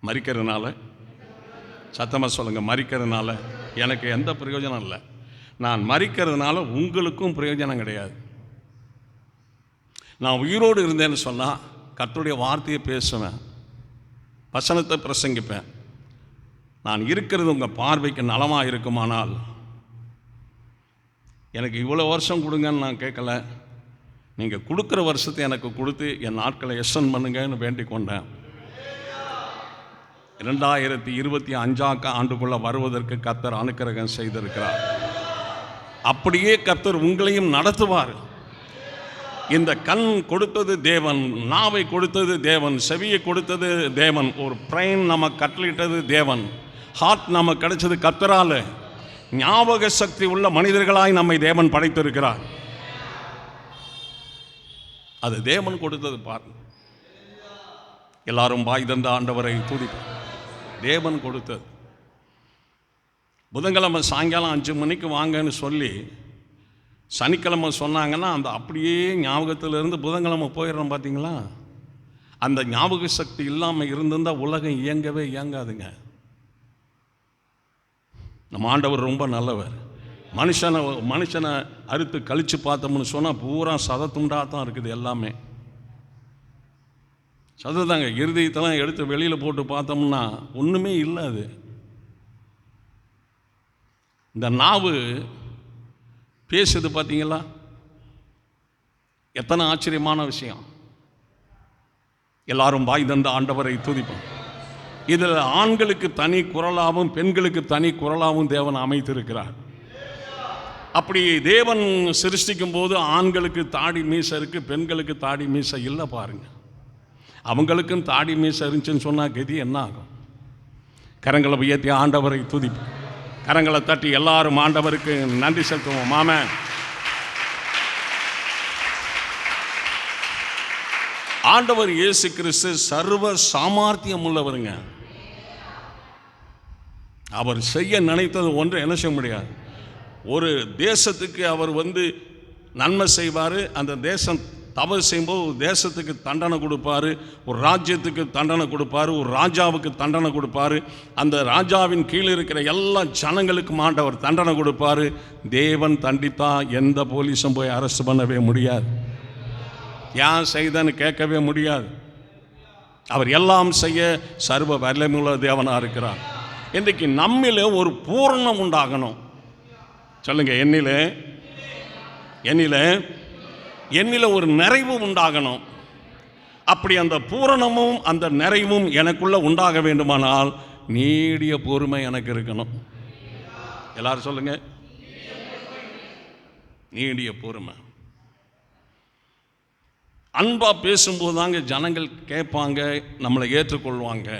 [SPEAKER 1] மரிக்கிறதுனால சத்தமாக சொல்லுங்கள், மரிக்கிறதுனால எனக்கு எந்த பிரயோஜனம் இல்லை. நான் மரிக்கிறதுனால உங்களுக்கும் பிரயோஜனம் கிடையாது. நான் உயிரோடு இருந்தேன்னு சொன்னால் கர்த்தருடைய வார்த்தையை பேசுவேன், வசனத்தை பிரசங்கிப்பேன். நான் இருக்கிறது உங்கள் பார்வைக்கு நலமாக இருக்குமானால், எனக்கு இவ்வளோ வருஷம் கொடுங்கன்னு நான் கேட்கல, நீங்கள் கொடுக்குற வருஷத்தை எனக்கு கொடுத்து என் நாட்களை எக்ஸ்டெண்ட் பண்ணுங்கன்னு வேண்டிக் கொண்டேன். 2025 ஆண்டுக்குள்ளே வருவதற்கு கர்த்தர் அனுக்கிரகம் செய்திருக்கிறார். அப்படியே கர்த்தர் உங்களையும் நடத்துவார். இந்த கண் கொடுத்தது தேவன், நாவை கொடுத்தது தேவன், செவியை கொடுத்தது தேவன், ஒரு பிரைன் நம்ம கட்டளிட்டது தேவன், ஹார்ட் நம்ம கிடைச்சது கர்த்தரால். ஞாபக சக்தி உள்ள மனிதர்களாய் நம்மை தேவன் படைத்திருக்கிறார். அது தேவன் கொடுத்தது. பாருங்க, எல்லாரும் பாய் தந்த ஆண்டவரை துதிப்பார். தேவன் கொடுத்தது. புதன்கிழமை சாயங்காலம் 5 மணிக்கு வாங்கன்னு சொல்லி சனிக்கிழமை சொன்னாங்கன்னா அந்த அப்படியே ஞாபகத்திலிருந்து புதன்கிழமை போயிடுறோம். பார்த்தீங்களா? அந்த ஞாபக சக்தி இல்லாமல் இருந்திருந்தால் உலகம் இயங்காதுங்க. நம்ம ஆண்டவர் ரொம்ப நல்லவர். மனுஷனை அறுத்து கழித்து பார்த்தோம்னு சொன்னால் பூரா சதத்துண்டாக தான் இருக்குது. எல்லாமே சததாங்க. இருதயத்தெல்லாம் எடுத்து வெளியில் போட்டு பார்த்தோம்னா ஒன்றுமே இல்லை. அது இந்த நாவு பேசுது பார்த்தீங்களா? எத்தனை ஆச்சரியமான விஷயம். எல்லாரும் வாய் தந்த ஆண்டவரை துதிப்போம். இதில் ஆண்களுக்கு தனி குரலாகவும் பெண்களுக்கு தனி குரலாகவும் தேவன் அமைத்திருக்கிறார். அப்படி தேவன் சிருஷ்டிக்கும் போது ஆண்களுக்கு தாடி மீசை இருக்கு, பெண்களுக்கு தாடி மீசை இல்லை. பாருங்க, அவங்களுக்கும் தாடி மீசை இருந்துச்சுன்னு சொன்னால் கதி என்ன ஆகும்? கரங்களை உயர்த்தி ஆண்டவரை துதிப்போம். கரங்களை தட்டி எல்லாரும் ஆண்டவருக்கு நன்றி செலுத்துவோம். ஆமென். ஆண்டவர் இயேசு கிறிஸ்து சர்வ சாமர்த்தியம் உள்ளவருங்க. அவர் செய்ய நினைத்தது ஒன்று என்ன செய்ய முடியாது. ஒரு தேசத்துக்கு அவர் நன்மை செய்வார். அந்த தேசம் தவறு செய்யும்போது ஒரு தேசத்துக்கு தண்டனை கொடுப்பார், ஒரு ராஜ்யத்துக்கு தண்டனை கொடுப்பார், ஒரு ராஜாவுக்கு தண்டனை கொடுப்பார். அந்த ராஜாவின் கீழே இருக்கிற எல்லா ஜனங்களுக்கும் ஆண்டவர் தண்டனை கொடுப்பார். தேவன் தண்டித்தா எந்த போலீஸும் போய் அரெஸ்ட் பண்ணவே முடியாது, ஏன் செய்தன்னு கேட்கவே முடியாது. அவர் எல்லாம் செய்ய சர்வ வல்லமையுள்ள தேவனாக இருக்கிறார். இன்றைக்கு நம்மில் ஒரு பூரணம் உண்டாகணும். சொல்லுங்க, என்னிலே என்னிலே என்னில ஒரு நிறைவு உண்டாகணும். அப்படி அந்த பூரணமும் அந்த நிறைவும் எனக்குள்ள உண்டாக வேண்டுமானால் நீடிய பொறுமை எனக்கு இருக்கணும். எல்லாரும் சொல்லுங்க, நீடிய பொறுமை. அன்பா பேசும்போது தாங்க ஜனங்கள் கேட்பாங்க, நம்மளை ஏற்றுக்கொள்வாங்க.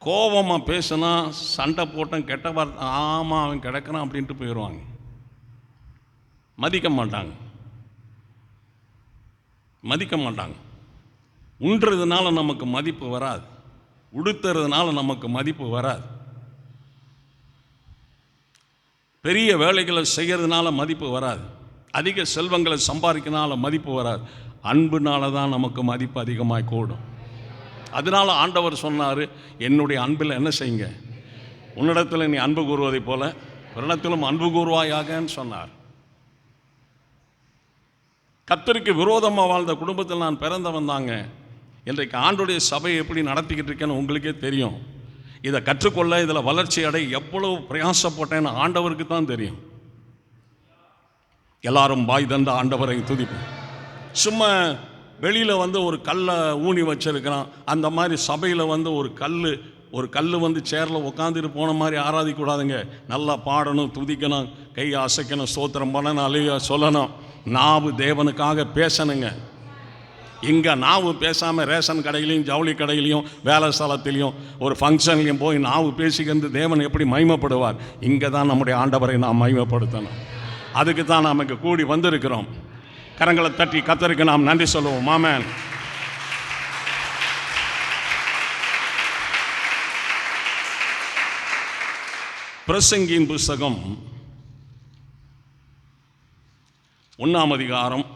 [SPEAKER 1] கோபமாக பேசுனா, சண்டை போட்டேன், கெட்ட வார்த்தை, ஆமாம் அவன் கிடக்கிறான் அப்படின்ட்டு போயிடுவாங்க. மதிக்க மாட்டாங்க, மதிக்க மாட்டாங்க. உண்றதுனால நமக்கு மதிப்பு வராது, உடுத்துறதுனால நமக்கு மதிப்பு வராது, பெரிய வேலைகளை செய்கிறதுனால மதிப்பு வராது, அதிக செல்வங்களை சம்பாதிக்கிறதுனால மதிப்பு வராது. அன்புனால தான் நமக்கு மதிப்பு அதிகமாக கூடும். அதனால ஆண்டவர் சொன்னார், என்னுடைய அன்பில் என்ன செய்யுங்க, உன்னிடத்தில் நீ அன்பு கூறுவதை போல பிறனிடத்திலும் அன்பு கூறுவாயாகன்னு சொன்னார். கர்த்தருக்கு விரோதமாக வாழ்ந்த குடும்பத்தில் நான் பிறந்தவன் தாங்க. இன்றைக்கு ஆண்டவருடைய சபையை எப்படி நடத்திக்கிட்டு இருக்கேன்னு உங்களுக்கே தெரியும். இதை கற்றுக்கொள்ள, இதில் வளர்ச்சி அடைய எவ்வளவு பிரயாசப்பட்டேன்னு ஆண்டவருக்கு தான் தெரியும். எல்லாரும் பாய் தந்த ஆண்டவரை துதிப்போம். சும்மா வெளியில் வந்து ஒரு கல்லை ஊனி வச்சிருக்கிறான், அந்த மாதிரி சபையில் வந்து ஒரு கல் வந்து சேரில் உட்காந்துட்டு போன மாதிரி ஆராதிக்கூடாதுங்க. நல்லா பாடணும், துதிக்கணும், கையை அசைக்கணும், ஸ்தோத்திரம் பண்ணணும், அலையா சொல்லணும். நாவு தேவனுக்காக பேசணுங்க. இங்கே நாவு பேசாமல் ரேஷன் கடையிலையும் ஜவுளி கடையிலையும் வேலை ஸ்தலத்திலையும் ஒரு ஃபங்க்ஷன்லையும் போய் நாவு பேசிக்கிறது தேவன் எப்படி மகிமைப்படுவார்? இங்கே தான் நம்முடைய ஆண்டவரை நாம் மகிமைப்படுத்தணும். அதுக்கு தான் நாம் இங்கே கூடி வந்திருக்கிறோம். கரங்களை தட்டி கர்த்தருக்கு நாம் நன்றி சொல்லுவோம். ஆமென். பிரசங்கியின் புஸ்தகம் 1ஆம் அதிகாரம்,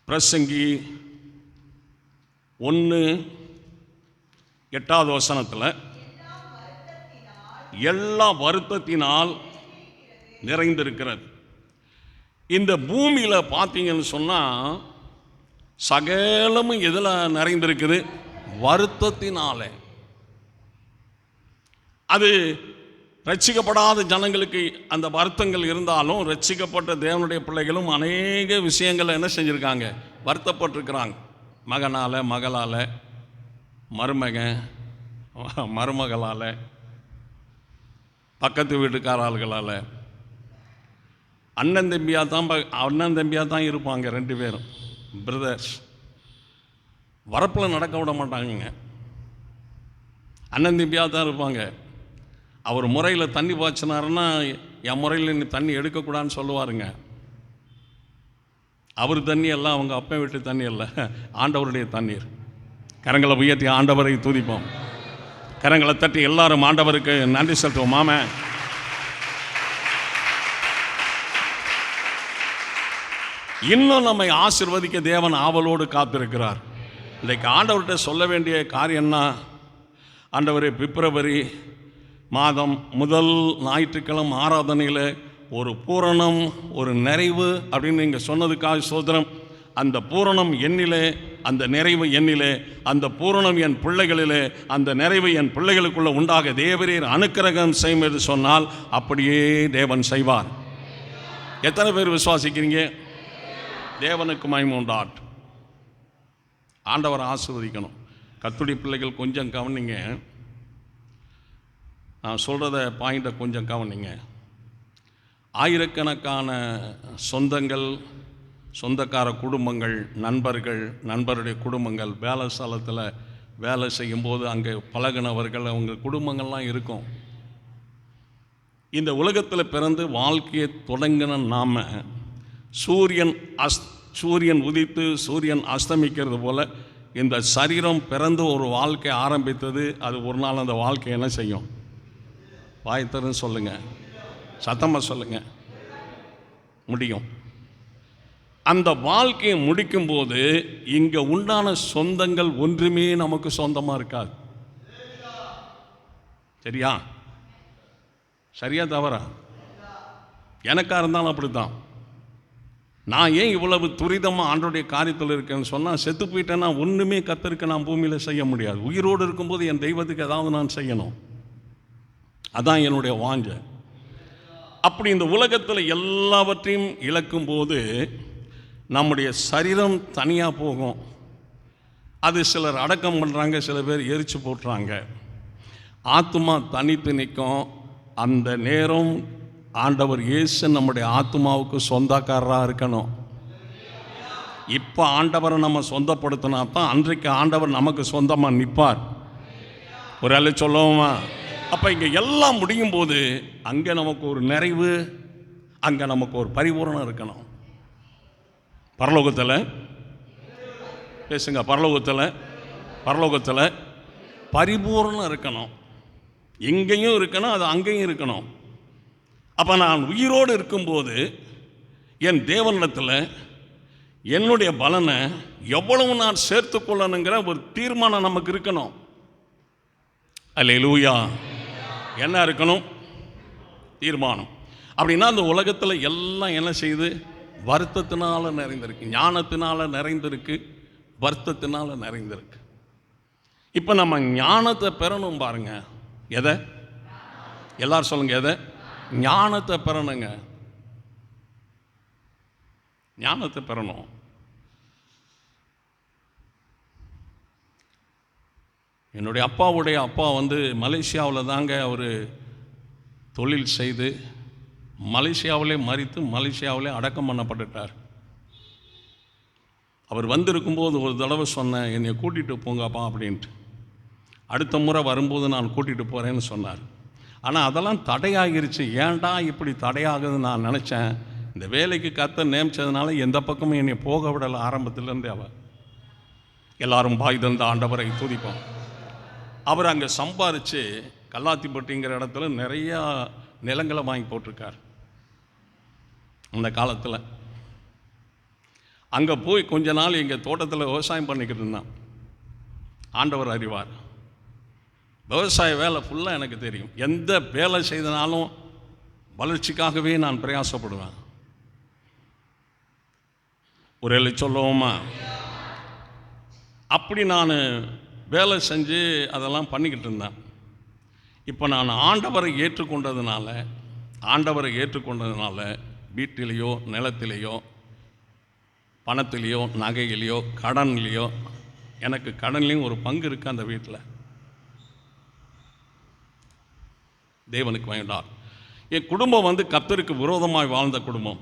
[SPEAKER 1] பிரசங்கி 1:8 வசனத்தில், எல்லா வருத்தத்தினால் நிறைந்திருக்கிறது. இந்த பூமியில் பார்த்தீங்கன்னு சொன்னால் சகலமும் எதில் நிறைந்திருக்குது? வருத்தத்தினால. அது ரட்சிக்கப்படாத ஜனங்களுக்கு அந்த வருத்தங்கள் இருந்தாலும், ரட்சிக்கப்பட்ட தேவனுடைய பிள்ளைகளும் அநேக விஷயங்களை என்ன செஞ்சுருக்காங்க? வருத்தப்பட்டிருக்கிறாங்க. மகனால், மகளால், மருமகளால், பக்கத்து வீட்டுக்காரர்களால். அண்ணன் தம்பியாக தான் இருப்பாங்க 2 பேரும், பிரதர்ஸ். வரப்பில் நடக்க விட மாட்டாங்க, அண்ணன் தம்பியாக தான் இருப்பாங்க. அவர் முறையில் தண்ணி பாய்ச்சினாருன்னா என் முறையில் நீ தண்ணி எடுக்கக்கூடாதுன்னு சொல்லுவாருங்க. அவர் தண்ணி எல்லாம் அவங்க அப்பா வீட்டு தண்ணி இல்லை, ஆண்டவருடைய தண்ணீர். கரங்களை உயர்த்தி ஆண்டவரை துதிப்போம். கரங்களை தட்டி எல்லாரும் ஆண்டவருக்கு நன்றி செலுத்துவோம். மாமே, இன்னும் நம்மை ஆசீர்வதிக்க தேவன் ஆவலோடு காத்திருக்கிறார். இன்றைக்கு ஆண்டவர்கிட்ட சொல்ல வேண்டிய காரியம்னா, ஆண்டவரே, பிப்ரவரி மாதம் முதல் ஞாயிற்றுக்கிழமை ஆராதனையில் ஒரு பூரணம், ஒரு நிறைவு அப்படின்னு நீங்கள் சொன்னதுக்காக சோதரம். அந்த பூரணம் என்னிலே, அந்த நிறைவு என்னிலே, அந்த பூரணம் என் பிள்ளைகளிலே, அந்த நிறைவு என் பிள்ளைகளுக்குள்ளே உண்டாக தேவரீர் அனுக்கிரகம் செய்யும் என்று சொன்னால் அப்படியே தேவன் செய்வார். எத்தனை பேர் விசுவாசிக்கிறீங்க? தேவனுக்கு மகிமை உண்டாகட்டும். ஆண்டவர் ஆசீர்வதிக்கணும். கர்த்தருடைய பிள்ளைகள் கொஞ்சம் கவனிங்க, நான் சொல்கிறத பாயிண்ட்டை கொஞ்சம் கவனிங்க. ஆயிரக்கணக்கான சொந்தங்கள், சொந்தக்கார குடும்பங்கள், நண்பருடைய குடும்பங்கள், வேலை ஸ்தலத்தில் வேலை செய்யும்போது அங்கே பழகினவர்கள், அவங்க குடும்பங்கள்லாம் இருக்கும். இந்த உலகத்தில் பிறந்து வாழ்க்கையை தொடங்கின நாம் சூரியன் உதித்து சூரியன் அஸ்தமிக்கிறது போல் இந்த சரீரம் பிறந்து ஒரு வாழ்க்கை ஆரம்பித்தது. அது ஒரு நாள் அந்த வாழ்க்கை என்ன செய்யும்? வாய்த்தருன்னு சொல்லுங்கள், சத்தமாக சொல்லுங்கள், முடியும். அந்த வாழ்க்கையை முடிக்கும்போது இங்கே உண்டான சொந்தங்கள் ஒன்றுமே நமக்கு சொந்தமாக இருக்காது. சரியா தவறா? எனக்காக இருந்தாலும் அப்படி தான். நான் ஏன் இவ்வளவு துரிதமாக ஆண்டோடைய காரியத்தில் இருக்கேன்னு சொன்னால், செத்து போயிட்டேன்னா ஒன்றுமே கர்த்தருக்கு நான் பூமியில் செய்ய முடியாது. உயிரோடு இருக்கும்போது என் தெய்வத்துக்கு ஏதாவது நான் செய்யணும். அதான் என்னுடைய வாஞ்சை. அப்படி இந்த உலகத்தில் எல்லாவற்றையும் இழக்கும்போது நம்முடைய சரீரம் தனியாக போகும். அது சிலர் அடக்கம் பண்ணுறாங்க, சில பேர் எரிச்சு போட்டுறாங்க. ஆத்துமா தனித்து நிற்கும். அந்த நேரம் ஆண்டவர் இயேசு நம்முடைய ஆத்துமாவுக்கு சொந்தக்காரராக இருக்கணும். இப்போ ஆண்டவரை நம்ம சொந்தப்படுத்தினா தான் அன்றைக்கு ஆண்டவர் நமக்கு சொந்தமாக நிற்பார். ஒரு ஆளு சொல்லுவோமா? அப்போ இங்கே எல்லாம் முடியும் போது அங்கே நமக்கு ஒரு நிறைவு, அங்கே நமக்கு ஒரு பரிபூரணம் இருக்கணும். பரலோகத்தில் பேசுங்க, பரலோகத்தில் பரிபூரணம் இருக்கணும். இங்கேயும் இருக்கணும், அது அங்கேயும் இருக்கணும். அப்போ நான் உயிரோடு இருக்கும்போது என் தேவனிடத்தில் என்னுடைய பலனை எவ்வளவு நான் சேர்த்து கொள்ளணுங்கிற ஒரு தீர்மானம் நமக்கு இருக்கணும். அல்லேலூயா. என்ன இருக்கணும்? தீர்மானம். அப்படின்னா அந்த உலகத்தில் எல்லாம் என்ன செய்யுது? வருத்தத்தினால நிறைந்திருக்கு, ஞானத்தினால நிறைந்திருக்கு, வருத்தத்தினால நிறைந்திருக்கு. இப்போ நம்ம ஞானத்தை பெறணும் பாருங்க. எதை? எல்லாரும் சொல்லுங்க, எதை? ஞானத்தை பெறணுங்க. ஞானத்தை பெறணும். என்னுடைய அப்பாவுடைய அப்பா மலேசியாவில் தாங்க அவர் தொழில் செய்து மலேசியாவிலே மரித்து மலேசியாவிலே அடக்கம் பண்ணப்பட்டுட்டார். அவர் வந்திருக்கும்போது ஒரு தடவை சொன்னேன், என்னை கூட்டிகிட்டு போங்கப்பா அப்படின்ட்டு. அடுத்த முறை வரும்போது நான் கூட்டிகிட்டு போகிறேன்னு சொன்னார். ஆனால் அதெல்லாம் தடையாகிருச்சு. ஏன்டா இப்படி தடையாகுதுன்னு நான் நினச்சேன். இந்த வேலைக்கு கர்த்தர் நியமிச்சதுனால எந்த பக்கமும் என்னை போக விடலை. ஆரம்பத்திலேருந்தே அவர் எல்லாரும் பாய் தந்த ஆண்டவரை துதிப்போம். அவர் அங்கே சம்பாரித்து கல்லாத்திப்பட்டிங்கிற இடத்துல நிறையா நிலங்களை வாங்கி போட்டிருக்கார். அந்த காலத்தில் அங்கே போய் கொஞ்ச நாள் எங்கள் தோட்டத்தில் விவசாயம் பண்ணிக்கிட்டு இருந்தான். ஆண்டவர் அறிவார். விவசாய வேலை ஃபுல்லாக எனக்கு தெரியும். எந்த வேலை செய்தனாலும் வளர்ச்சிக்காகவே நான் பிரயாசப்படுவேன். ஒரு எழு சொல்லுவோமா? அப்படி நான் வேலை செஞ்சு அதெல்லாம் பண்ணிக்கிட்டு இருந்தேன். இப்போ நான் ஆண்டவரை ஏற்றுக்கொண்டதுனால வீட்டிலேயோ நிலத்திலேயோ பணத்திலேயோ நகையிலையோ கடன்லையோ, எனக்கு கடன்லேயும் ஒரு பங்கு இருக்குது அந்த வீட்டில். தேவனுக்கு வேண்டார். என் குடும்பம் கர்த்தருக்கு விரோதமாக வாழ்ந்த குடும்பம்.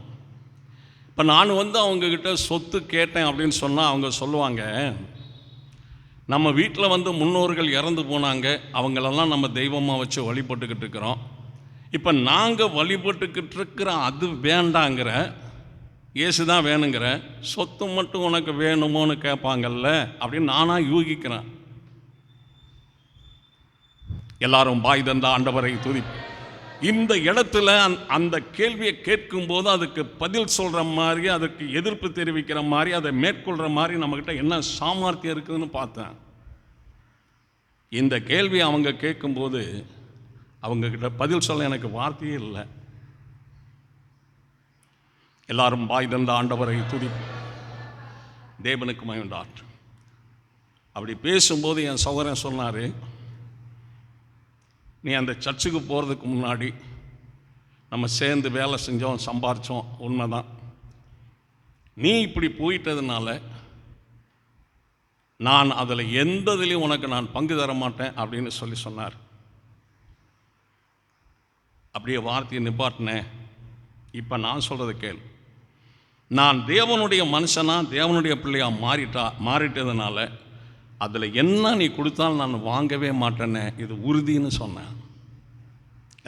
[SPEAKER 1] இப்போ நான் அவங்கக்கிட்ட சொத்து கேட்டேன் அப்படின்னு சொன்னால் அவங்க சொல்லுவாங்க, நம்ம வீட்டில் முன்னோர்கள் இறந்து போனாங்க, அவங்களெல்லாம் நம்ம தெய்வமாக வச்சு வழிபட்டுக்கிட்டு இருக்கிறோம். இப்போ நாங்கள் வழிபட்டுக்கிட்டு இருக்கிற அது வேண்டாங்கிற, இயேசு தான் வேணுங்கிற, சொத்து மட்டும் உனக்கு வேணுமோன்னு கேட்பாங்கல்ல அப்படின்னு நானாக யூகிக்கிறேன். எல்லாரும் பாய் தந்த ஆண்டவரை துதிப்போம். இந்த இடத்துல அந்த கேள்வியை கேட்கும்போது அதுக்கு பதில் சொல்கிற மாதிரி, அதுக்கு எதிர்ப்பு தெரிவிக்கிற மாதிரி, அதை மேற்கொள்கிற மாதிரி நம்மக்கிட்ட என்ன சாமர்த்தியம் இருக்குதுன்னு பார்த்தேன். இந்த கேள்வியை அவங்க கேட்கும்போது அவங்கக்கிட்ட பதில் சொல்ல எனக்கு வார்த்தையே இல்லை. எல்லாரும் பாய் தந்த ஆண்டவரை துதிப்போம். தேவனுக்கு மகிழ்ந்தார். அப்படி பேசும்போது என் சகோதரன் சொன்னார், நீ அந்த சர்ச்சுக்கு போகிறதுக்கு முன்னாடி நம்ம சேர்ந்து வேலை செஞ்சோம், சம்பாரித்தோம், உண்மைதான். நீ இப்படி போயிட்டதுனால நான் அதில் எந்த இதுலேயும் உனக்கு நான் பங்கு தர மாட்டேன் அப்படின்னு சொன்னார். அப்படியே வார்த்தையை நிப்பாட்டினேன். இப்போ நான் சொல்கிறத கேள். நான் தேவனுடைய மனுஷனாக தேவனுடைய பிள்ளையாக மாறிட்டதுனால அதில் என்ன நீ கொடுத்தாலும் நான் வாங்கவே மாட்டேன்னு, இது உறுதின்னு சொன்னேன்.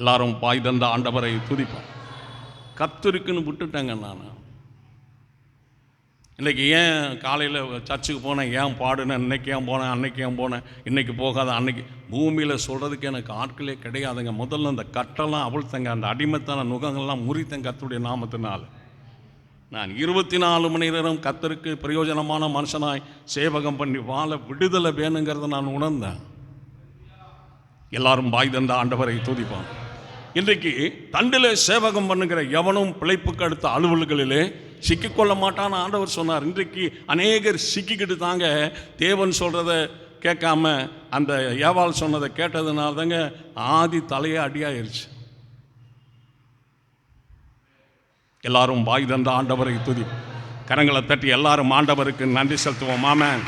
[SPEAKER 1] எல்லாரும் பாய் தந்த ஆண்டவரை துதிப்போம். கர்த்தருக்குன்னு விட்டுட்டேங்க. நான் இன்றைக்கி ஏன் காலையில் சர்ச்சுக்கு போனேன், ஏன் பாடுனேன், இன்றைக்கி ஏன் போனேன், அன்றைக்கி ஏன் போனேன், இன்றைக்கி போகாத அன்னைக்கு, பூமியில் சொல்கிறதுக்கு எனக்கு ஆட்களே கிடையாதுங்க. முதல்ல அந்த கட்டெல்லாம் அவிழ்த்தங்க, அந்த அடிமைத்தான நுகங்கள்லாம் முறித்தங்க கர்த்தருடைய நாமத்தினால். நான் 24 மணி நேரம் கர்த்தருக்கு பிரயோஜனமான மனுஷனாய் சேவகம் பண்ணி வாழ விடுதலை வேணுங்கிறத நான் உணர்ந்தேன். எல்லாரும் பாய் தந்த ஆண்டவரை துதிப்பான். இன்றைக்கு தண்டில் சேவகம் பண்ணுகிற எவனும் பிழைப்புக்கு அடுத்த அலுவல்களிலே சிக்கிக்கொள்ள மாட்டான்னு ஆண்டவர் சொன்னார். இன்றைக்கு அநேகர் சிக்கிக்கிட்டு தாங்க தேவன் சொல்கிறத கேட்காம அந்த ஏவாள் சொன்னதை கேட்டதுனால தாங்க ஆதி தலையே அடியாயிருச்சு. எல்லாரும் வாய் தந்த ஆண்டவரை துதி. கரங்களை தட்டி எல்லாரும் ஆண்டவருக்கு நன்றி செலுத்துவோம். ஆமென்.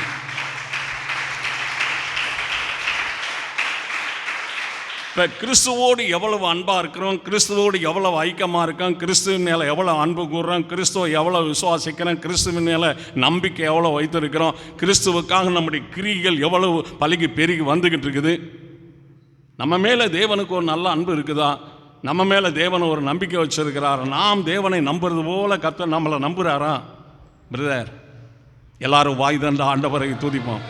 [SPEAKER 1] இப்போ கிறிஸ்துவோடு எவ்வளவு அன்பாக இருக்கிறோம், கிறிஸ்துவோடு எவ்வளவு ஐக்கியமாக இருக்கோம், கிறிஸ்துவின் மேலே எவ்வளோ அன்பு கூறுறோம், கிறிஸ்துவை எவ்வளோ விசுவாசிக்கிறோம், கிறிஸ்துவின் மேலே நம்பிக்கை எவ்வளோ வைத்திருக்கிறோம், கிறிஸ்துவுக்காக நம்முடைய கிரியைகள் எவ்வளவு பழகி பெருகி வந்துக்கிட்டு இருக்குது. நம்ம மேலே தேவனுக்கு ஒரு நல்ல அன்பு இருக்குதா, நம்ம மேலே தேவனை ஒரு நம்பிக்கை வச்சிருக்கிறார், நாம் தேவனை நம்புறது போல கர்த்தர் நம்மளை நம்புகிறாரா? பிரதர், எல்லாரும் வாய் தந்த ஆண்டவரை துதிப்போம்.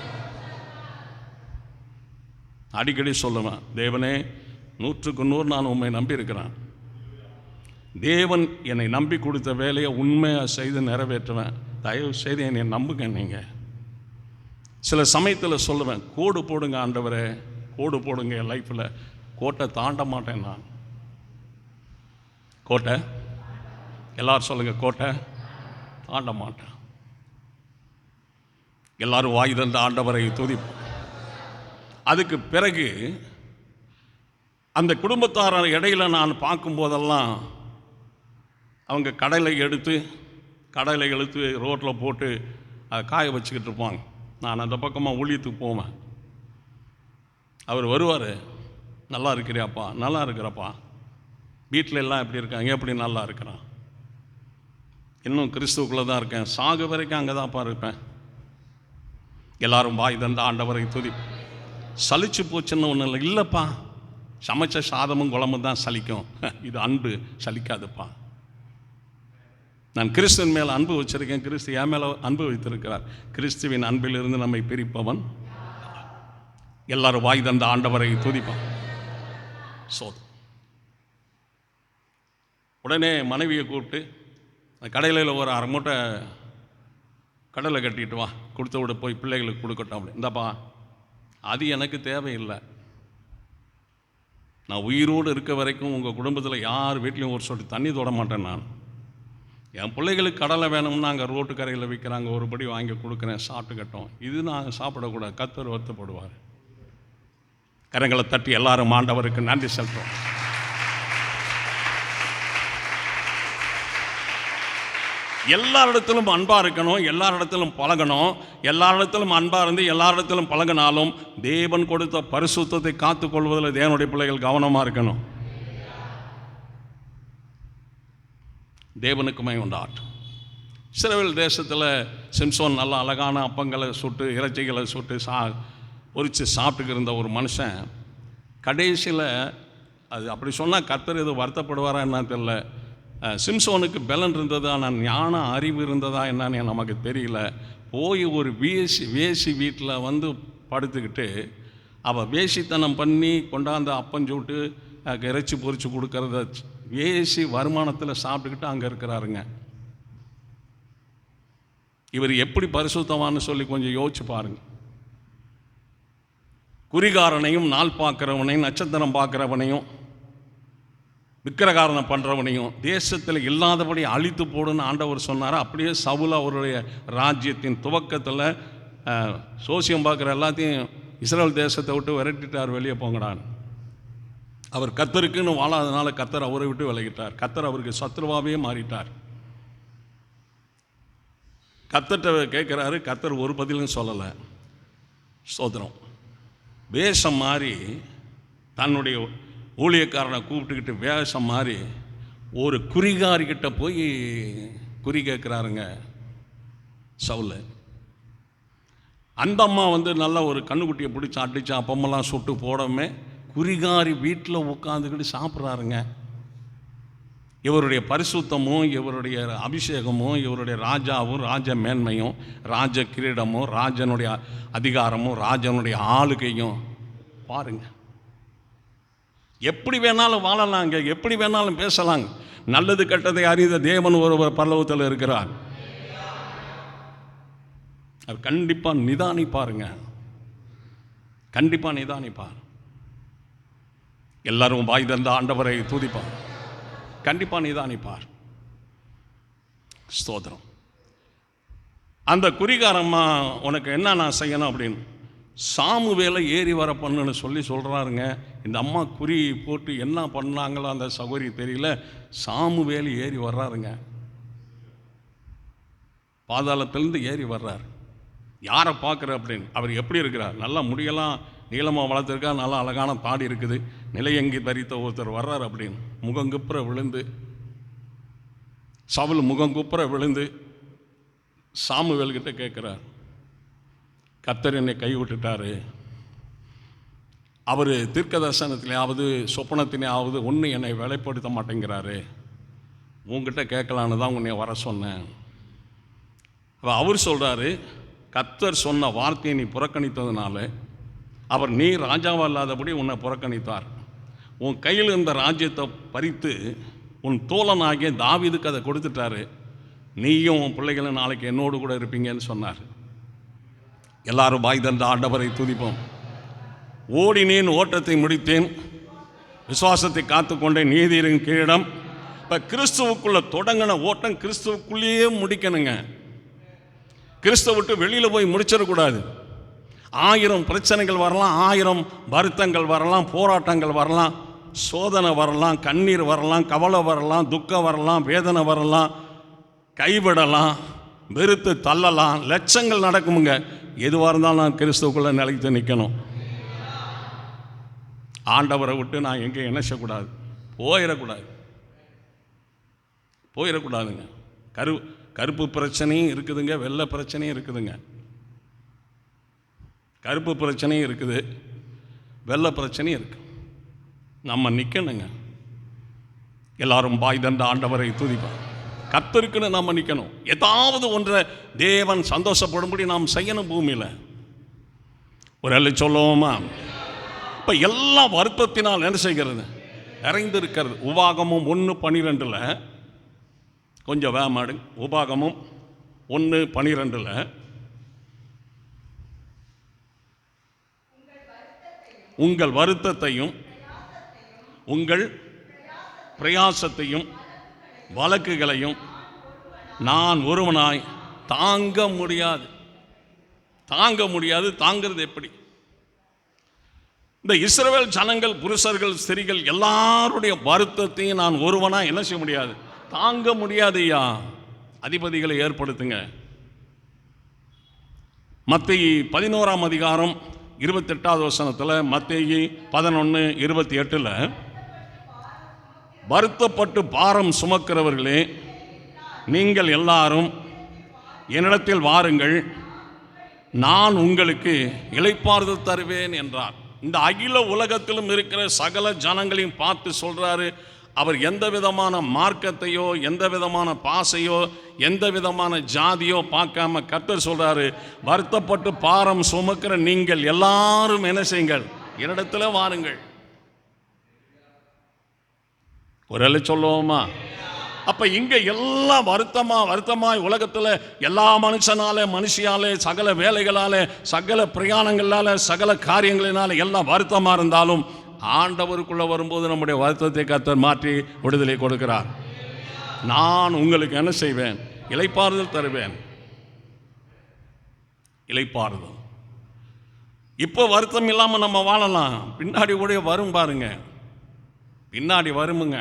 [SPEAKER 1] அடிக்கடி சொல்லுவேன், தேவனே 100க்கு 100 நான் உண்மை நம்பியிருக்கிறேன். தேவன் என்னை நம்பி கொடுத்த வேலையை உண்மையாக செய்து நிறைவேற்றுவேன். தயவு செய்து என்னை நம்புங்க. நீங்கள் சில சமயத்தில் சொல்லுவேன், கோடு போடுங்க ஆண்டவரே, கோடு போடுங்க என் லைஃப்பில். கோட்டை தாண்ட மாட்டேன் நான். கோட்டை எல்லாரும் சொல்லுங்கள், கோட்டை தாண்ட மாட்டேன். எல்லாரும் வாய் தந்த ஆண்டவரை துதிப்போம். அதுக்கு பிறகு அந்த குடும்பத்தார இடையில நான் பார்க்கும்போதெல்லாம் அவங்க கடலை எடுத்து ரோட்டில் போட்டு அதை காய வச்சுக்கிட்டு இருப்பாங்க. நான் அந்த பக்கமாக ஊழியத்துக்கு போவேன். அவர் வருவார், நல்லா இருக்கிறியாப்பா, நல்லா இருக்கிறப்பா, வீட்டில் எல்லாம் எப்படி இருக்காங்க, எப்படி நல்லா இருக்கிறான், இன்னும் கிறிஸ்துவுக்குள்ளே தான் இருக்கேன், சாகு வரைக்கும் அங்கே தான்ப்பா இருப்பேன். எல்லாரும் வாய் தந்த ஆண்டவரை துதி. சலிச்சு போச்சுன்னு ஒன்றும் இல்லை. இல்லைப்பா, சமைச்ச சாதமும் குழம்பும் தான் சலிக்கும், இது அன்பு சலிக்காதுப்பா. நான் கிறிஸ்துவின் மேலே அன்பு வச்சிருக்கேன், கிறிஸ்து என் மேலே அன்பு வைத்திருக்கிறார். கிறிஸ்துவின் அன்பிலிருந்து நம்மை பிரிப்பவன். எல்லாரும் வாய் தந்த ஆண்டவரை துதிப்பான். உடனே மனைவியை கூப்பிட்டு கடையில் ஒரு 1/2 மூட்டை கடலை கட்டிட்டு வா, கொடுத்த விட போய் பிள்ளைகளுக்கு கொடுக்கட்டும் அப்படி. இந்தாப்பா, அது எனக்கு தேவையில்லை. நான் உயிரோடு இருக்க வரைக்கும் உங்கள் குடும்பத்தில் யார் வீட்லேயும் ஒரு சொட்டு தண்ணி தொட மாட்டேன். நான் என் பிள்ளைகளுக்கு கடலை வேணும்னா அங்கே ரோட்டு கரையில் விற்கிறாங்க, ஒரு படி வாங்கி கொடுக்குறேன், சாப்பிட்டுக்கட்டும். இது நாங்கள் சாப்பிடக்கூடாது, கர்த்தர் வருத்தப்படுவார். கரங்களை தட்டி எல்லாரும் ஆண்டவருக்கு நன்றி செலுத்துவோம். எல்லாரிடத்திலும் அன்பாக இருக்கணும், எல்லாரிடத்திலும் பழகணும். எல்லாரிடத்திலும் அன்பாக இருந்து எல்லாரிடத்திலும் பழகினாலும் தேவன் கொடுத்த பரிசுத்தத்தை காத்துக்கொள்வதில் தேவனுடைய பிள்ளைகள் கவனமாக இருக்கணும். தேவனுக்குமே உண்டாட்டும். இஸ்ரவேல் தேசத்தில் சிம்சோன் நல்ல அழகான அப்பங்களை சுட்டு இறைச்சிகளை சுட்டு பொரித்து சாப்பிட்டுக்கு இருந்த ஒரு மனுஷன் கடைசியில், அது அப்படி சொன்னால் கர்த்தர் எது வருத்தப்படுவாரா என்ன தெரியல, சிம்சோனுக்கு பலன் இருந்ததா, நான் ஞான அறிவு இருந்ததா என்னன்னு நமக்கு தெரியல, போய் ஒரு வேசி வீட்டில் வந்து படுத்துக்கிட்டு அவள் வேசித்தனம் பண்ணி கொண்டாந்து அப்பஞ்சூட்டு இறைச்சி பொறிச்சு கொடுக்கறத வேசி வருமானத்தில் சாப்பிட்டுக்கிட்டு அங்கே இருக்கிறாருங்க. இவர் எப்படி பரிசுத்தவான்னு சொல்லி கொஞ்சம் யோசிச்சு பாருங்க. குறிகாரனையும், நாள் பார்க்குறவனையும், நட்சத்திரம் பார்க்குறவனையும், விக்கிரகாரணம் பண்ணுறவனையும் தேசத்தில் இல்லாதபடி அழித்து போடுன்னு ஆண்டவர் சொன்னார். அப்படியே சவுல் அவருடைய ராஜ்யத்தின் துவக்கத்தில் சோசியம் பார்க்குற எல்லாத்தையும் இஸ்ரேல் தேசத்தை விட்டு விரட்டிட்டார், வெளியே போங்கடான்னு. அவர் கர்த்தருக்குன்னு வாழாதனால கர்த்தர் அவரை விட்டு விலகிட்டார். கர்த்தர் அவருக்கு சத்ருவாவே மாறிட்டார். கர்த்தர்கிட்ட கேட்குறாரு, கர்த்தர் ஒரு பதிலும் சொல்லலை. ஸ்தோத்திரம். வேஷம் மாறி தன்னுடைய ஊழியக்காரனை கூப்பிட்டுக்கிட்டு வேஷம் மாறி ஒரு குறிகாரிக்கிட்ட போய் குறி கேட்குறாருங்க சவுல். அந்த அம்மா வந்து நல்லா ஒரு கண்ணுக்குட்டியை பிடிச்சி அடித்து அப்பமெல்லாம் சுட்டு போடவே குறிகாரி வீட்டில் உட்காந்துக்கிட்டு சாப்பிட்றாருங்க. இவருடைய பரிசுத்தமும், இவருடைய அபிஷேகமும், இவருடைய ராஜாவும், ராஜ மேன்மையும், ராஜ கிரீடமும், ராஜனுடைய அதிகாரமும், ராஜனுடைய ஆளுகையும் பாருங்க. எப்படி வேணாலும் வாழலாங்க, எப்படி வேணாலும் பேசலாங்க. நல்லது கெட்டதை அறிந்த தேவன் ஒருவர் பரலோகத்தில் இருக்கிறார். அவர் கண்டிப்பாக நிதானிப்பாருங்க, கண்டிப்பாக நிதானிப்பார். எல்லாரும் வாய் தந்த ஆண்டவரை துதிப்பார், கண்டிப்பாக நிதானிப்பார். ஸ்தோத்திரம். அந்த குறிகாரம்மா உனக்கு என்ன நான் செய்யணும் அப்படின்னு சாமுவேலை ஏறி வர பண்ணுன்னு சொல்கிறாருங்க. இந்த அம்மா குறி போட்டு என்ன பண்ணாங்களோ அந்த சகோதரி தெரியல, சாமுவேல் ஏறி வர்றாருங்க. பாதாளத்திலேருந்து ஏறி வர்றார். யாரை பார்க்குற அப்படின்னு. அவர் எப்படி இருக்கிறார்? நல்லா முடியெல்லாம் நீளமாக வளர்த்துருக்கா, நல்லா அழகான தாடி இருக்குது, நிலையங்கி தரித்த ஒருத்தர் வர்றார் அப்படின்னு. முகங்குப்புற விழுந்து, சவுல் முகங்குப்புற விழுந்து சாமுவேல்கிட்ட கேட்குறார், கர்த்தர் என்னை கைவிட்டுட்டாரு, அவர் தீர்க்க தரிசனத்திலேயாவது சொப்பனத்திலேயாவது ஒன்று என்னை வேலைப்படுத்த மாட்டேங்கிறாரு, உங்ககிட்ட கேட்கலான்னு தான் உன்னை வர சொன்னேன். அவர் சொல்கிறாரு, கர்த்தர் சொன்ன வார்த்தையை நீ புறக்கணித்ததுனால அவர் நீ ராஜாவாக இல்லாதபடி உன்னை புறக்கணித்தார். உன் கையில் இருந்த ராஜ்யத்தை பறித்து உன் தோழனாகிய தாவீதுக்கு அதை கொடுத்துட்டாரு. நீயும் உன் பிள்ளைகளும் நாளைக்கு என்னோடு கூட இருப்பீங்கன்னு சொன்னார். எல்லாரும் பாய் தந்த ஆண்டவரை துதிப்போம். ஓடினேன், ஓட்டத்தை முடித்தேன், விசுவாசத்தை காத்துக்கொண்டேன், நீதியின் கிரீடம். இப்போ கிறிஸ்துவுக்குள்ளே தொடங்கின ஓட்டம் கிறிஸ்துவுக்குள்ளேயே முடிக்கணுங்க. கிறிஸ்துவ விட்டு வெளியில் போய் முடிச்சிடக்கூடாது. 1000 பிரச்சனைகள் வரலாம், 1000 வருத்தங்கள் வரலாம், போராட்டங்கள் வரலாம், சோதனை வரலாம், கண்ணீர் வரலாம், கவலை வரலாம், துக்கம் வரலாம், வேதனை வரலாம், கைவிடலாம், வெறுத்து தள்ளலாம், லட்சங்கள் நடக்குமுங்க. எதுவாக இருந்தாலும் நான் கிறிஸ்துவுக்குள்ளே நிலைத்து நிற்கணும். ஆண்டவரை விட்டு நான் எங்கே இணைச்சக்கூடாது, போயிடக்கூடாதுங்க. கருப்பு பிரச்சனையும் இருக்குதுங்க, வெள்ளை பிரச்சனையும் இருக்குதுங்க. கருப்பு பிரச்சனையும் இருக்குது, வெள்ளை பிரச்சனையும் இருக்குது. நம்ம நிற்கணுங்க. எல்லாரும் பாய் தந்த ஆண்டவரை துதிப்பார். கர்த்தருக்குன்னு நம்ம நிற்கணும். ஏதாவது ஒன்றை தேவன் சந்தோஷப்படும்படி நாம் செய்யணும் பூமியில். ஒரு அல்ல சொல்லுவோமா? இப்போ எல்லா வருத்தத்தினால் என்ன செய்கிறது? நிறைந்திருக்கிறது. உபாகமும் 1:12 கொஞ்சம் வேமாடு. உபாகமும் 1:12 உங்கள் வருத்தத்தையும் உங்கள் பிரயாசத்தையும் வழக்குகளையும் நான் ஒருவனாய் தாங்க முடியாது. தாங்கிறது எப்படி? இந்த இஸ்ரவேல் ஜனங்கள், புருஷர்கள், ஸ்திரீகள் எல்லாருடைய வருத்தத்தையும் நான் ஒருவனாய் என்ன செய்ய முடியாது? தாங்க முடியாதுயா. அதிபதிகளை ஏற்படுத்துங்க. மத்தேயு 11ஆம் அதிகாரம் 28வது வசனத்தில், மத்தேயு 11:28 வருத்தப்பட்டு பாரம் சுமக்கிறவர்களே, நீங்கள் எல்லாரும் என்னிடத்தில் வாருங்கள், நான் உங்களுக்கு இளைப்பாறுதல் தருவேன் என்றார். இந்த அகில உலகத்திலும் இருக்கிற சகல ஜனங்களையும் பார்த்து சொல்றாரு. அவர் எந்த விதமான மார்க்கத்தையோ, எந்த விதமான பாசையோ, எந்த விதமான ஜாதியோ பார்க்காம கர்த்தர் சொல்றாரு, வருத்தப்பட்டு பாரம் சுமக்கிற நீங்கள் எல்லாரும் என்ன செய்யுங்கள்? என்னிடத்துல வாருங்கள். ஒரு சொல்லுவோமா? அப்ப இங்க எல்லாம் வருத்தமாய் உலகத்துல எல்லா மனுஷியாலே, சகல வேலைகளாலே, சகல பிரயாணங்களால, சகல காரியங்களினால எல்லாம் வருத்தமா இருந்தாலும் ஆண்டவருக்குள்ள வரும்போது நம்முடைய வருத்தத்தை கர்த்தர் மாற்றி விடுதலை கொடுக்கிறார். நான் உங்களுக்கு என்ன செய்வேன்? இளைப்பாறுதல் தருவேன். இளைப்பாறுதல். இப்போ வருத்தம் இல்லாமல் நம்ம வாழலாம். பின்னாடி கூட வரும் பாருங்க, பின்னாடி வருமுங்க.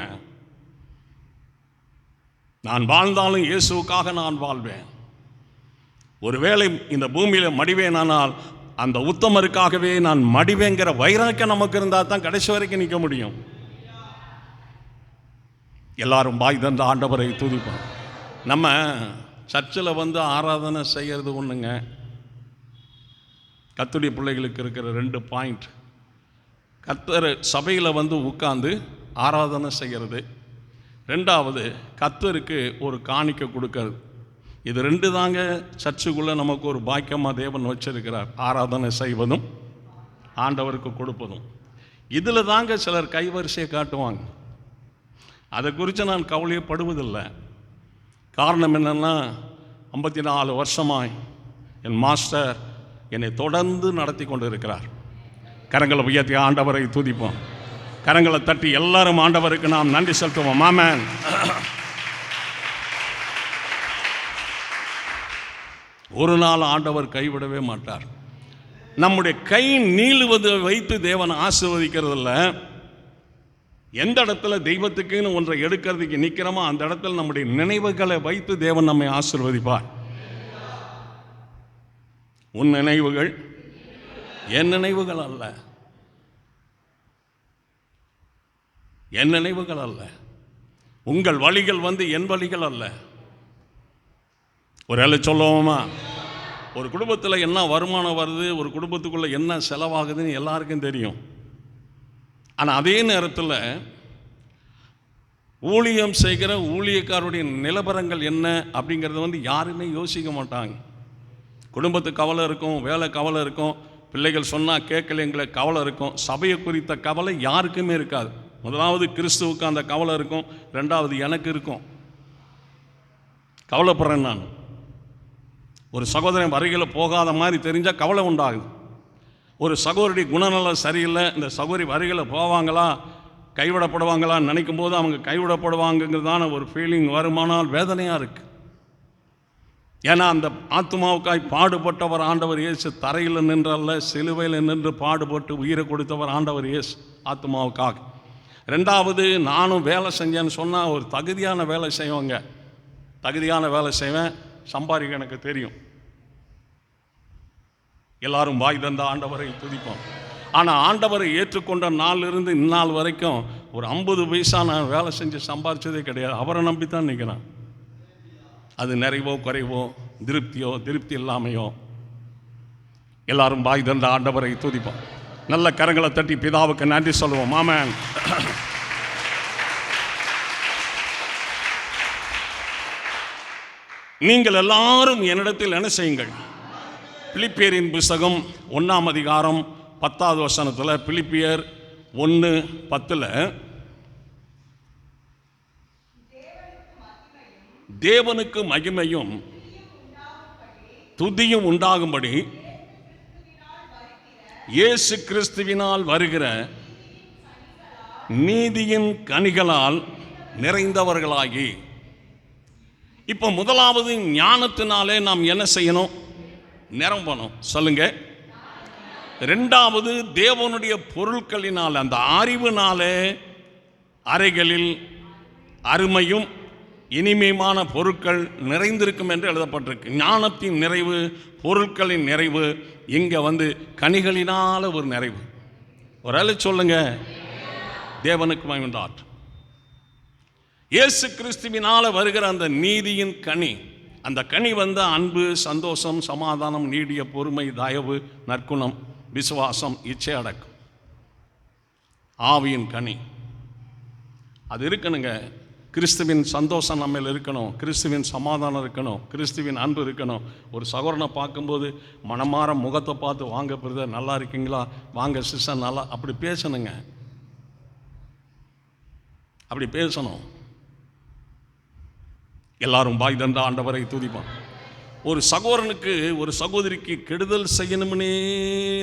[SPEAKER 1] நான் வாழ்ந்தாலும் இயேசுவுக்காக நான் வாழ்வேன். ஒருவேளை இந்த பூமியில் மடிவேனானால் அந்த உத்தமருக்காகவே நான் மடிவேங்கிற வைராக்கியம் நமக்கு இருந்தால் தான் கடைசி வரைக்கும் நிற்க முடியும். எல்லாரும் பாய் தந்த ஆண்டவரை துதிப்போம். நம்ம சர்ச்சில் ஆராதனை செய்கிறது ஒன்றுங்க. கர்த்தருடைய பிள்ளைகளுக்கு இருக்கிற 2 பாயிண்ட். கர்த்தர் சபையில் உட்கார்ந்து ஆராதனை செய்கிறது. 2வது கர்த்தருக்கு ஒரு காணிக்கை கொடுக்கறது. இது 2 தாங்க சர்ச்சுக்குள்ளே நமக்கு ஒரு பாக்கியமாக தேவன் வச்சிருக்கிறார். ஆராதனை செய்வதும் ஆண்டவருக்கு கொடுப்பதும். இதில் தாங்க சிலர் கைவரிசையை காட்டுவாங்க. அதை குறித்து நான் கவலையப்படுவதில்லை. காரணம் என்னென்னா, 54 வருஷமாய் என் மாஸ்டர் என்னை தொடர்ந்து நடத்தி கொண்டு இருக்கிறார். கரங்களை உயர்த்தி ஆண்டவரை துதிப்போம். கரங்களை தட்டி எல்லாரும் ஆண்டவருக்கு நாம் நன்றி செலுத்துவோம். ஆமென். ஒரு நாள் ஆண்டவர் கைவிடவே மாட்டார். நம்முடைய கை நீளுவதை வைத்து தேவன் ஆசீர்வதிக்கிறதில்ல. எந்த இடத்துல தெய்வத்துக்குன்னு ஒன்றை எடுக்கிறதுக்கு நிற்கிறோமோ அந்த இடத்துல நம்முடைய நினைவுகளை வைத்து தேவன் நம்மை ஆசீர்வதிப்பார். உன் நினைவுகள் என் நினைவுகள் அல்ல, என் நினைவுகள் அல்ல. உங்கள் வழிகள் என் வழிகள் அல்ல. ஒரு வேளை சொல்லுவோமா, ஒரு குடும்பத்தில் என்ன வருமானம் வருது, ஒரு குடும்பத்துக்குள்ளே என்ன செலவாகுதுன்னு எல்லாருக்கும் தெரியும். ஆனால் அதே நேரத்தில் ஊழியம் செய்கிற ஊழியக்காரருடைய நிலவரங்கள் என்ன அப்படிங்கிறத யாருமே யோசிக்க மாட்டாங்க. குடும்பத்துக்கு கவலை இருக்கும், வேலை கவலை இருக்கும், பிள்ளைகள் சொன்னால் கேட்கலைங்கிற கவலை இருக்கும். சபையை குறித்த கவலை யாருக்குமே இருக்காது. முதலாவது கிறிஸ்துவுக்கு அந்த கவலை இருக்கும், ரெண்டாவது எனக்கு இருக்கும். கவலைப்படுறேன் நான். ஒரு சகோதரன் வருகையில் போகாத மாதிரி தெரிஞ்சால் கவலை உண்டாகுது. ஒரு சகோதரி குணநலம் சரியில்லை, இந்த சகோதரி வருகையில் போவாங்களா கைவிடப்படுவாங்களான்னு நினைக்கும் போது அவங்க கைவிடப்படுவாங்கங்கிறதான ஒரு ஃபீலிங் வருமானால் வேதனையாக இருக்குது. ஏன்னா அந்த ஆத்மாவுக்காய் பாடுபட்டவர் ஆண்டவர் இயேசு. தரையில் நின்றல்ல, சிலுவையில் நின்று பாடுபட்டு உயிரை கொடுத்தவர் ஆண்டவர் இயேசு ஆத்மாவுக்காக. ரெண்டாவது, நானும் வேலை செஞ்சேன்னு சொன்னால் ஒரு தகுதியான வேலை செய்வேங்க. தகுதியான வேலை செய்வேன், சம்பாதிக்க எனக்கு தெரியும். எல்லாரும் வாய் தந்த ஆண்டவரை துதிப்போம். ஆனால் ஆண்டவரை ஏற்றுக்கொண்ட நாளிலிருந்து இந்நாள் வரைக்கும் ஒரு 50 பைசா நான் வேலை செஞ்சு சம்பாதிச்சதே கிடையாது. அவரை நம்பித்தான் நிற்கிறேன். அது நிறைவோ குறைவோ, திருப்தியோ திருப்தி இல்லாமையோ, எல்லாரும் வாய் தந்த ஆண்டவரை துதிப்போம். நல்ல கரங்களை தட்டி பிதாவுக்கு நன்றி சொல்லுவோம். ஆமென். நீங்கள் எல்லாரும் என்னிடத்தில் என்ன செய்யுங்கள்? பிலிப்பியரின் புஸ்தகம் 1ஆம் அதிகாரம் 10வது வசனத்தில், பிலிப்பியர் 1:10, தேவனுக்கு மகிமையும் துதியும் உண்டாகும்படி இயேசு கிறிஸ்துவினால் வருகிற நீதியின் கனிகளால் நிறைந்தவர்களாகி. இப்போ முதலாவது ஞானத்தினாலே நாம் என்ன செய்யணும்? நிரம்பணும். சொல்லுங்க. ரெண்டாவது, தேவனுடைய பொருட்களினால், அந்த அறிவினாலே அறைகளில் அருமையும் இனிமையான பொருட்கள் நிறைந்திருக்கும் என்று எழுதப்பட்டிருக்கு. ஞானத்தின் நிறைவு, பொருட்களின் நிறைவு, இங்கே கனிகளினால ஒரு நிறைவு. ஒரு ஆளு சொல்லுங்க, தேவனுக்கு மகிமை உண்டாகட்டும். இயேசு கிறிஸ்துவினால வருகிற அந்த நீதியின் கனி, அந்த கனி அன்பு, சந்தோஷம், சமாதானம், நீடிய பொறுமை, தயவு, நற்குணம், விசுவாசம், இச்சை அடக்கம், ஆவியின் கனி. அது இருக்கணுங்க. கிறிஸ்துவின் சந்தோஷம் நம்ம இருக்கணும், கிறிஸ்துவின் சமாதானம் இருக்கணும், கிறிஸ்துவின் அன்பு இருக்கணும். ஒரு சகோதரனை பார்க்கும்போது மனமாற முகத்தை பார்த்து, வாங்க பிரதர் நல்லா இருக்கீங்களா, வாங்க சிஸ்டர் நல்லா, அப்படி பேசணுங்க. அப்படி பேசணும். எல்லாரும் வாய் தந்த ஆண்டவரை துதிப்போம். ஒரு சகோதரனுக்கு, ஒரு சகோதரிக்கு கெடுதல் செய்யணும்னே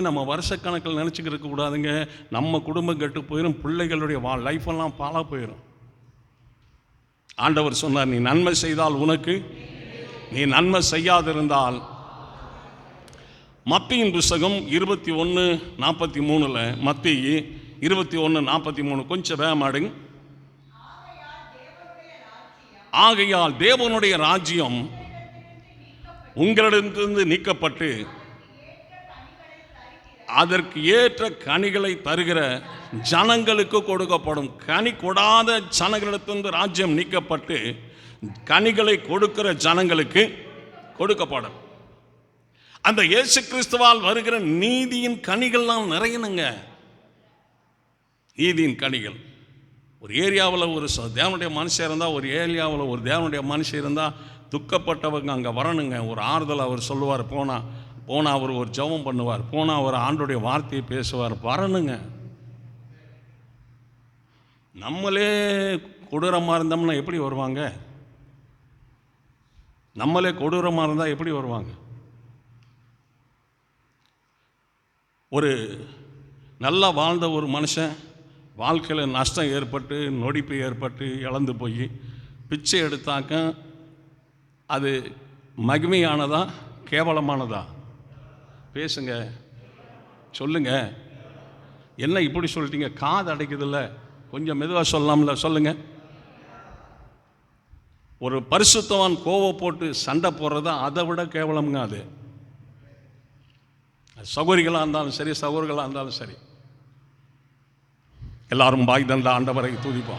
[SPEAKER 1] நம்ம வருஷக்கணக்கில் நினச்சிக்கிட்டு இருக்கக்கூடாதுங்க. நம்ம குடும்பம் கெட்டு போயிடும், பிள்ளைகளுடைய லைஃபெல்லாம் பாழாக போயிடும். ஆண்டவர் சொன்னார், நீ நன்மை செய்தால் உனக்கு, நீ நன்மை செய்யாதிருந்தால். மத்தியின் புஸ்தகம் 21:43, மத்திய 21:43, கொஞ்சம் வேகமாடுங்க. ஆகையால் தேவனுடைய ராஜ்யம் உங்களிடத்திலிருந்து நீக்கப்பட்டு அதற்கு ஏற்ற கனிகளை தருகிற ஜனங்களுக்கு கொடுக்கப்படும். கனி கொடாத ஜனங்களிடத்திலிருந்து ராஜ்யம் நீக்கப்பட்டு கனிகளை கொடுக்கிற ஜனங்களுக்கு கொடுக்கப்படும். அந்த இயேசு கிறிஸ்துவால் வருகிற நீதியின் கனிகள்லாம் நிறையணுங்க. நீதியின் கனிகள். ஒரு ஏரியாவில் ஒரு தேவனுடைய மனுஷன் இருந்தால், ஒரு ஏரியாவில் ஒரு தேவனுடைய மனுஷன் இருந்தால், துக்கப்பட்டவங்க அங்கே வரணுங்க. ஒரு ஆறுதல் அவர் சொல்லுவார். போனால் அவர் ஒரு ஜெபம் பண்ணுவார், போனால் அவர் ஆண்டோடைய வார்த்தையை பேசுவார். வரணுங்க. நம்மளே கொடூரமாக இருந்தோம்னா எப்படி வருவாங்க? நம்மளே கொடூரமாக இருந்தால் எப்படி வருவாங்க? ஒரு நல்லா வாழ்ந்த ஒரு மனுஷன் வாழ்க்கையில் நஷ்டம் ஏற்பட்டு, நொடிப்பு ஏற்பட்டு, இழந்து போய் பிச்சை எடுத்தாக்க அது மகிமையானதா கேவலமானதா? பேசுங்க, சொல்லுங்க. என்ன இப்படி சொல்லிட்டீங்க? காது அடைக்குதில்ல, கொஞ்சம் மெதுவாக சொல்லலாம்ல, சொல்லுங்க. ஒரு பரிசுத்தவான் கோவம் போட்டு சண்டை போடுறதா அதை விட கேவலம்ங்க. அது சகோதரிகளாக இருந்தாலும் சரி, சகோதரர்களாக இருந்தாலும் சரி, எல்லாரும் பாய் தந்த ஆண்டவரை துதிப்போம்.